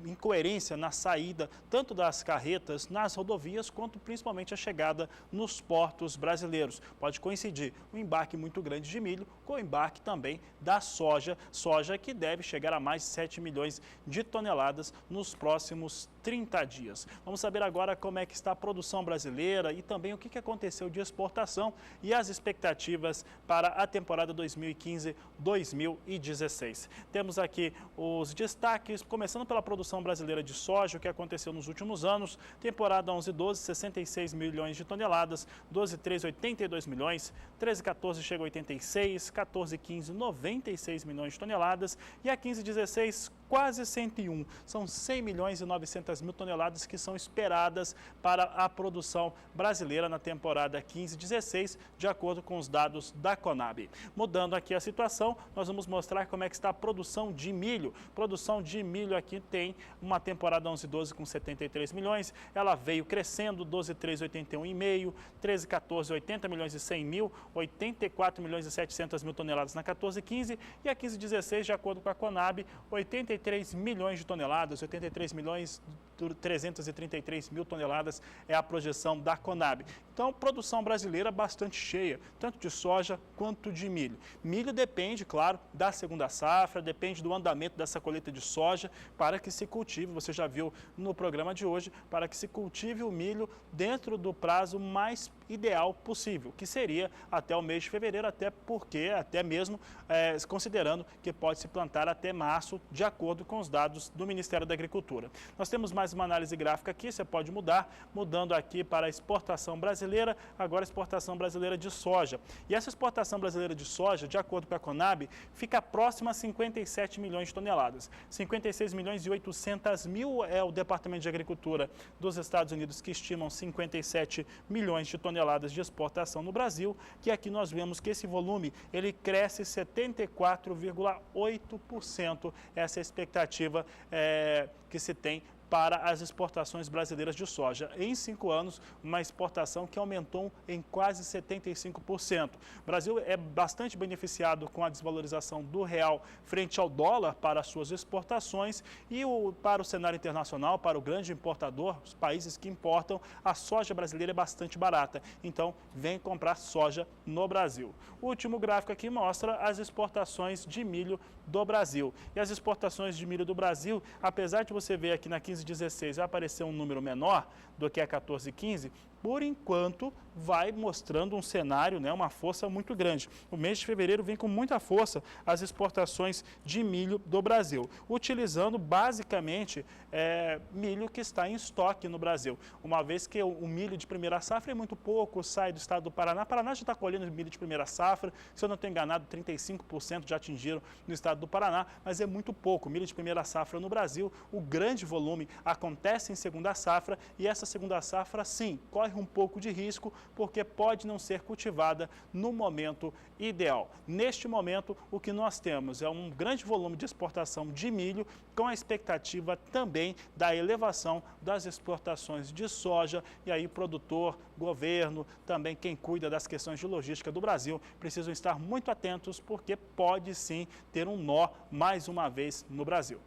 incoerência na saída tanto das carretas nas rodovias quanto principalmente a chegada nos portos brasileiros. Pode coincidir um embarque muito grande de milho com o embarque também da soja que deve chegar a mais de 7 milhões de toneladas nos próximos 30 dias. Vamos saber agora como é que está a produção brasileira e também o que aconteceu de exportação e as expectativas para a temporada 2015-2016. Temos aqui os destaques, começando pela produção brasileira de soja, o que aconteceu nos últimos anos. Temporada 11-12, 66 milhões de toneladas, 12-13, 82 milhões, 13-14 chega a 86, 14-15, 96 milhões de toneladas e a 15-16, quase 101. São 100 milhões e 900 mil toneladas que são esperadas para a produção brasileira na temporada 15-16, de acordo com os dados da Conab. Mudando aqui a situação, nós vamos mostrar como é que está a produção de milho. Produção de milho aqui tem uma temporada 11-12 com 73 milhões, ela veio crescendo, 12-13, 81,5, 13-14, 80 milhões e 100 mil, 84 milhões e 700 mil toneladas na 14-15 e a 15-16, de acordo com a Conab, 83 milhões de toneladas, 83 milhões 333 mil toneladas é a projeção da Conab. Então, produção brasileira bastante cheia, tanto de soja quanto de milho. Milho depende, claro, da segunda safra, depende do andamento dessa colheita de soja para que se cultive, você já viu no programa de hoje, para que se cultive o milho dentro do prazo mais ideal possível, que seria até o mês de fevereiro, até mesmo considerando que pode se plantar até março, de acordo com os dados do Ministério da Agricultura. Nós temos mais uma análise gráfica aqui, você pode mudando aqui para a exportação brasileira, agora a exportação brasileira de soja. E essa exportação brasileira de soja, de acordo com a Conab, fica próxima a 57 milhões de toneladas. 56 milhões e 800 mil é o Departamento de Agricultura dos Estados Unidos que estimam 57 milhões de toneladas de exportação no Brasil, que aqui nós vemos que esse volume ele cresce 74,8%, essa é a expectativa que se tem para as exportações brasileiras de soja. Em 5 anos, uma exportação que aumentou em quase 75%. O Brasil é bastante beneficiado com a desvalorização do real frente ao dólar para as suas exportações e para o cenário internacional, para o grande importador, os países que importam, a soja brasileira é bastante barata. Então, vem comprar soja no Brasil. O último gráfico aqui mostra as exportações de milho do Brasil. E as exportações de milho do Brasil, apesar de você ver aqui na 15-16 vai aparecer um número menor do que a 14-15, por enquanto, vai mostrando um cenário, né, uma força muito grande. O mês de fevereiro vem com muita força as exportações de milho do Brasil, utilizando basicamente milho que está em estoque no Brasil. Uma vez que o milho de primeira safra é muito pouco, sai do estado do Paraná. Paraná já está colhendo milho de primeira safra, se eu não estou enganado, 35% já atingiram no estado do Paraná, mas é muito pouco. Milho de primeira safra no Brasil, o grande volume acontece em segunda safra e essa segunda safra, sim, corre um pouco de risco, porque pode não ser cultivada no momento ideal. Neste momento, o que nós temos é um grande volume de exportação de milho, com a expectativa também da elevação das exportações de soja, e aí produtor, governo, também quem cuida das questões de logística do Brasil, precisam estar muito atentos, porque pode sim ter um nó mais uma vez no Brasil.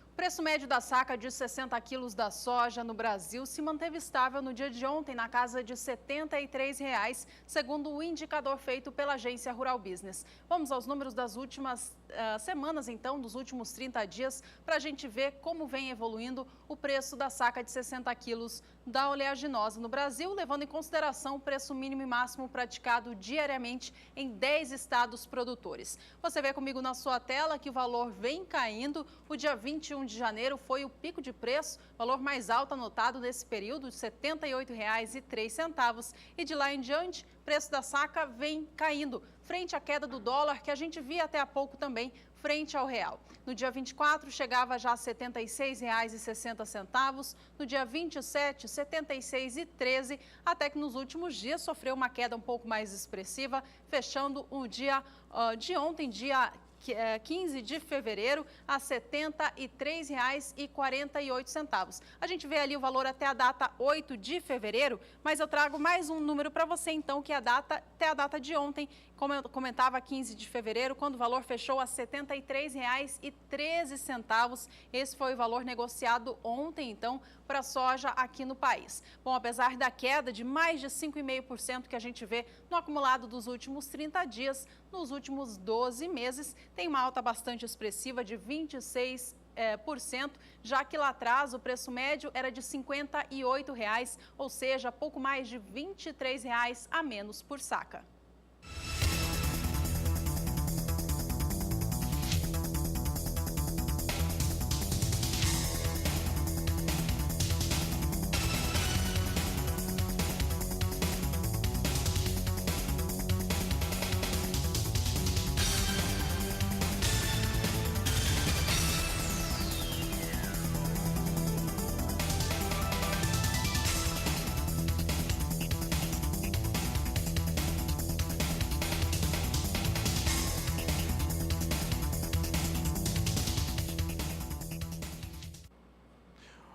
O preço médio da saca de 60 quilos da soja no Brasil se manteve estável no dia de ontem, na casa de R$ 73,00, segundo o indicador feito pela agência Rural Business. Vamos aos números das últimas semanas, então, dos últimos 30 dias, para a gente ver como vem evoluindo o preço da saca de 60 quilos da oleaginosa no Brasil, levando em consideração o preço mínimo e máximo praticado diariamente em 10 estados produtores. Você vê comigo na sua tela que o valor vem caindo. O dia 21 de janeiro foi o pico de preço, valor mais alto anotado nesse período, de R$ 78,03. E de lá em diante, o preço da saca vem caindo, frente à queda do dólar, que a gente via até há pouco também, frente ao real. No dia 24, chegava já a R$ 76,60. No dia 27, R$ 76,13, até que nos últimos dias sofreu uma queda um pouco mais expressiva, fechando o dia de ontem, dia 15 de fevereiro, a R$ 73,48. A gente vê ali o valor até a data 8 de fevereiro, mas eu trago mais um número para você, então, que é até a data de ontem, como eu comentava, 15 de fevereiro, quando o valor fechou a R$ 73,13. Esse foi o valor negociado ontem, então, para a soja aqui no país. Bom, apesar da queda de mais de 5,5% que a gente vê no acumulado dos últimos 30 dias, nos últimos 12 meses, tem uma alta bastante expressiva de 26%, já que lá atrás o preço médio era de R$ 58,00, ou seja, pouco mais de R$ 23,00 a menos por saca.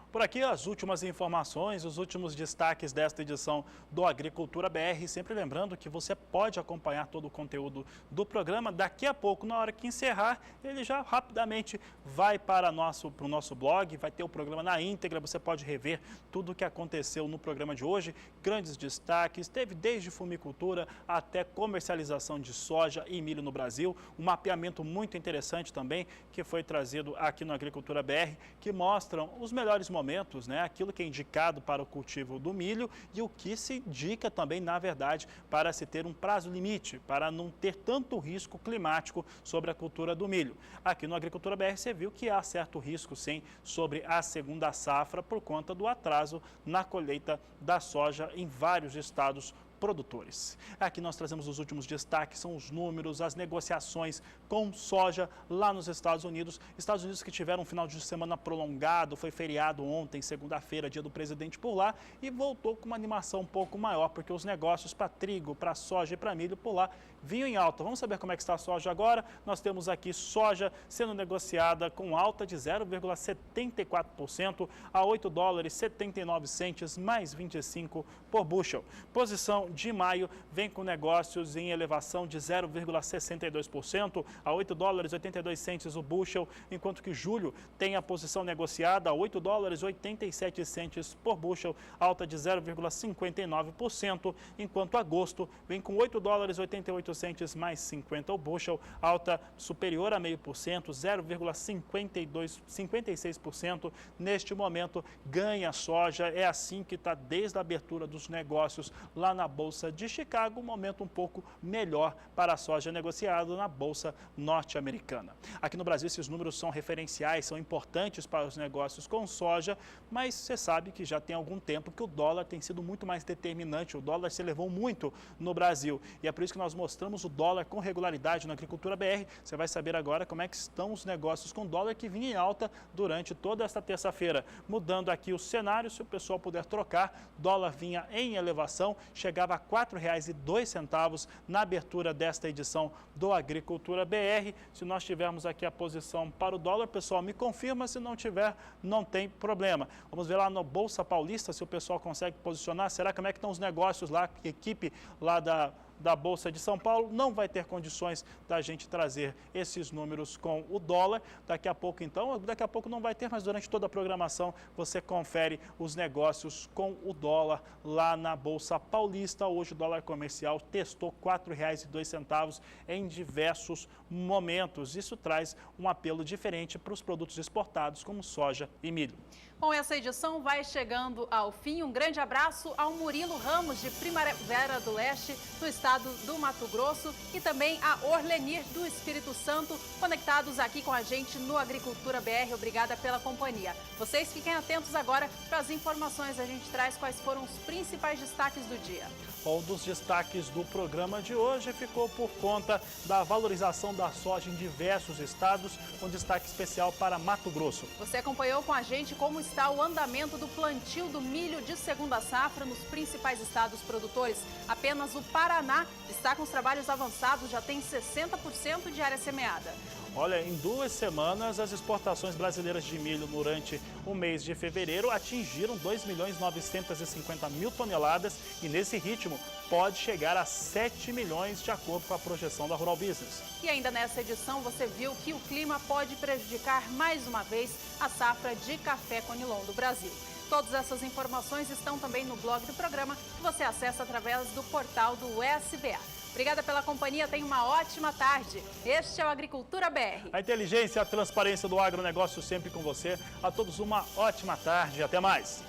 Por aqui as últimas informações, os últimos destaques desta edição do Agricultura BR. Sempre lembrando que você pode acompanhar todo o conteúdo do programa. Daqui a pouco, na hora que encerrar, ele já rapidamente vai para o nosso blog, vai ter o programa na íntegra. Você pode rever tudo o que aconteceu no programa de hoje. Grandes destaques, teve desde fumicultura até comercialização de soja e milho no Brasil. Um mapeamento muito interessante também que foi trazido aqui no Agricultura BR, que mostram os melhores momentos, né? Aquilo que é indicado para o cultivo do milho e o que se indica também, na verdade, para se ter um prazo limite, para não ter tanto risco climático sobre a cultura do milho. Aqui no Agricultura BR você viu que há certo risco, sim, sobre a segunda safra por conta do atraso na colheita da soja em vários estados produtores. Aqui nós trazemos os últimos destaques, são os números, as negociações com soja lá nos Estados Unidos. Estados Unidos que tiveram um final de semana prolongado, foi feriado ontem, segunda-feira, dia do presidente por lá, e voltou com uma animação um pouco maior, porque os negócios para trigo, para soja e para milho por lá vinham em alta. Vamos saber como é que está a soja agora. Nós temos aqui soja sendo negociada com alta de 0,74% a $8,79 mais 25 por bushel. Posição de maio vem com negócios em elevação de 0,62% a $8,82 o bushel, enquanto que julho tem a posição negociada a $8,87 por bushel, alta de 0,59%, enquanto agosto vem com $8,88 mais 50 o bushel, alta superior a 0,5%, 0,56%. Neste momento ganha soja, é assim que está desde a abertura dos negócios lá na Bolsa de Chicago, um momento um pouco melhor para a soja negociada na Bolsa norte-americana. Aqui no Brasil esses números são referenciais, são importantes para os negócios com soja, mas você sabe que já tem algum tempo que o dólar tem sido muito mais determinante, o dólar se elevou muito no Brasil e é por isso que nós mostramos o dólar com regularidade na Agricultura BR. Você vai saber agora como é que estão os negócios com dólar que vinha em alta durante toda esta terça-feira. Mudando aqui o cenário, se o pessoal puder trocar, dólar vinha em elevação, chegava a R$ 4,02 na abertura desta edição do Agricultura BR. Se nós tivermos aqui a posição para o dólar, pessoal, me confirma, se não tiver, não tem problema. Vamos ver lá no Bolsa Paulista se o pessoal consegue posicionar. Será como é que estão os negócios lá, a equipe lá da Bolsa de São Paulo não vai ter condições da gente trazer esses números com o dólar. Daqui a pouco, então, daqui a pouco não vai ter, mas durante toda a programação você confere os negócios com o dólar lá na Bolsa Paulista. Hoje o dólar comercial testou R$ 4,02 em diversos momentos. Isso traz um apelo diferente para os produtos exportados, como soja e milho. Bom, essa edição vai chegando ao fim. Um grande abraço ao Murilo Ramos, de Primavera do Leste, do estado do Mato Grosso, e também a Orlenir, do Espírito Santo, conectados aqui com a gente no Agricultura BR. Obrigada pela companhia. Vocês fiquem atentos agora para as informações. A gente traz quais foram os principais destaques do dia. Um dos destaques do programa de hoje ficou por conta da valorização da soja em diversos estados, com destaque especial para Mato Grosso. Você acompanhou com a gente como está o andamento do plantio do milho de segunda safra nos principais estados produtores. Apenas o Paraná está com os trabalhos avançados, já tem 60% de área semeada. Olha, em 2 semanas, as exportações brasileiras de milho durante o mês de fevereiro atingiram 2.950.000 toneladas e nesse ritmo pode chegar a 7 milhões de acordo com a projeção da Rural Business. E ainda nessa edição você viu que o clima pode prejudicar mais uma vez a safra de café Conilon do Brasil. Todas essas informações estão também no blog do programa, que você acessa através do portal do SBA. Obrigada pela companhia, tenha uma ótima tarde. Este é o Agricultura BR. A inteligência e a transparência do agronegócio sempre com você. A todos uma ótima tarde e até mais.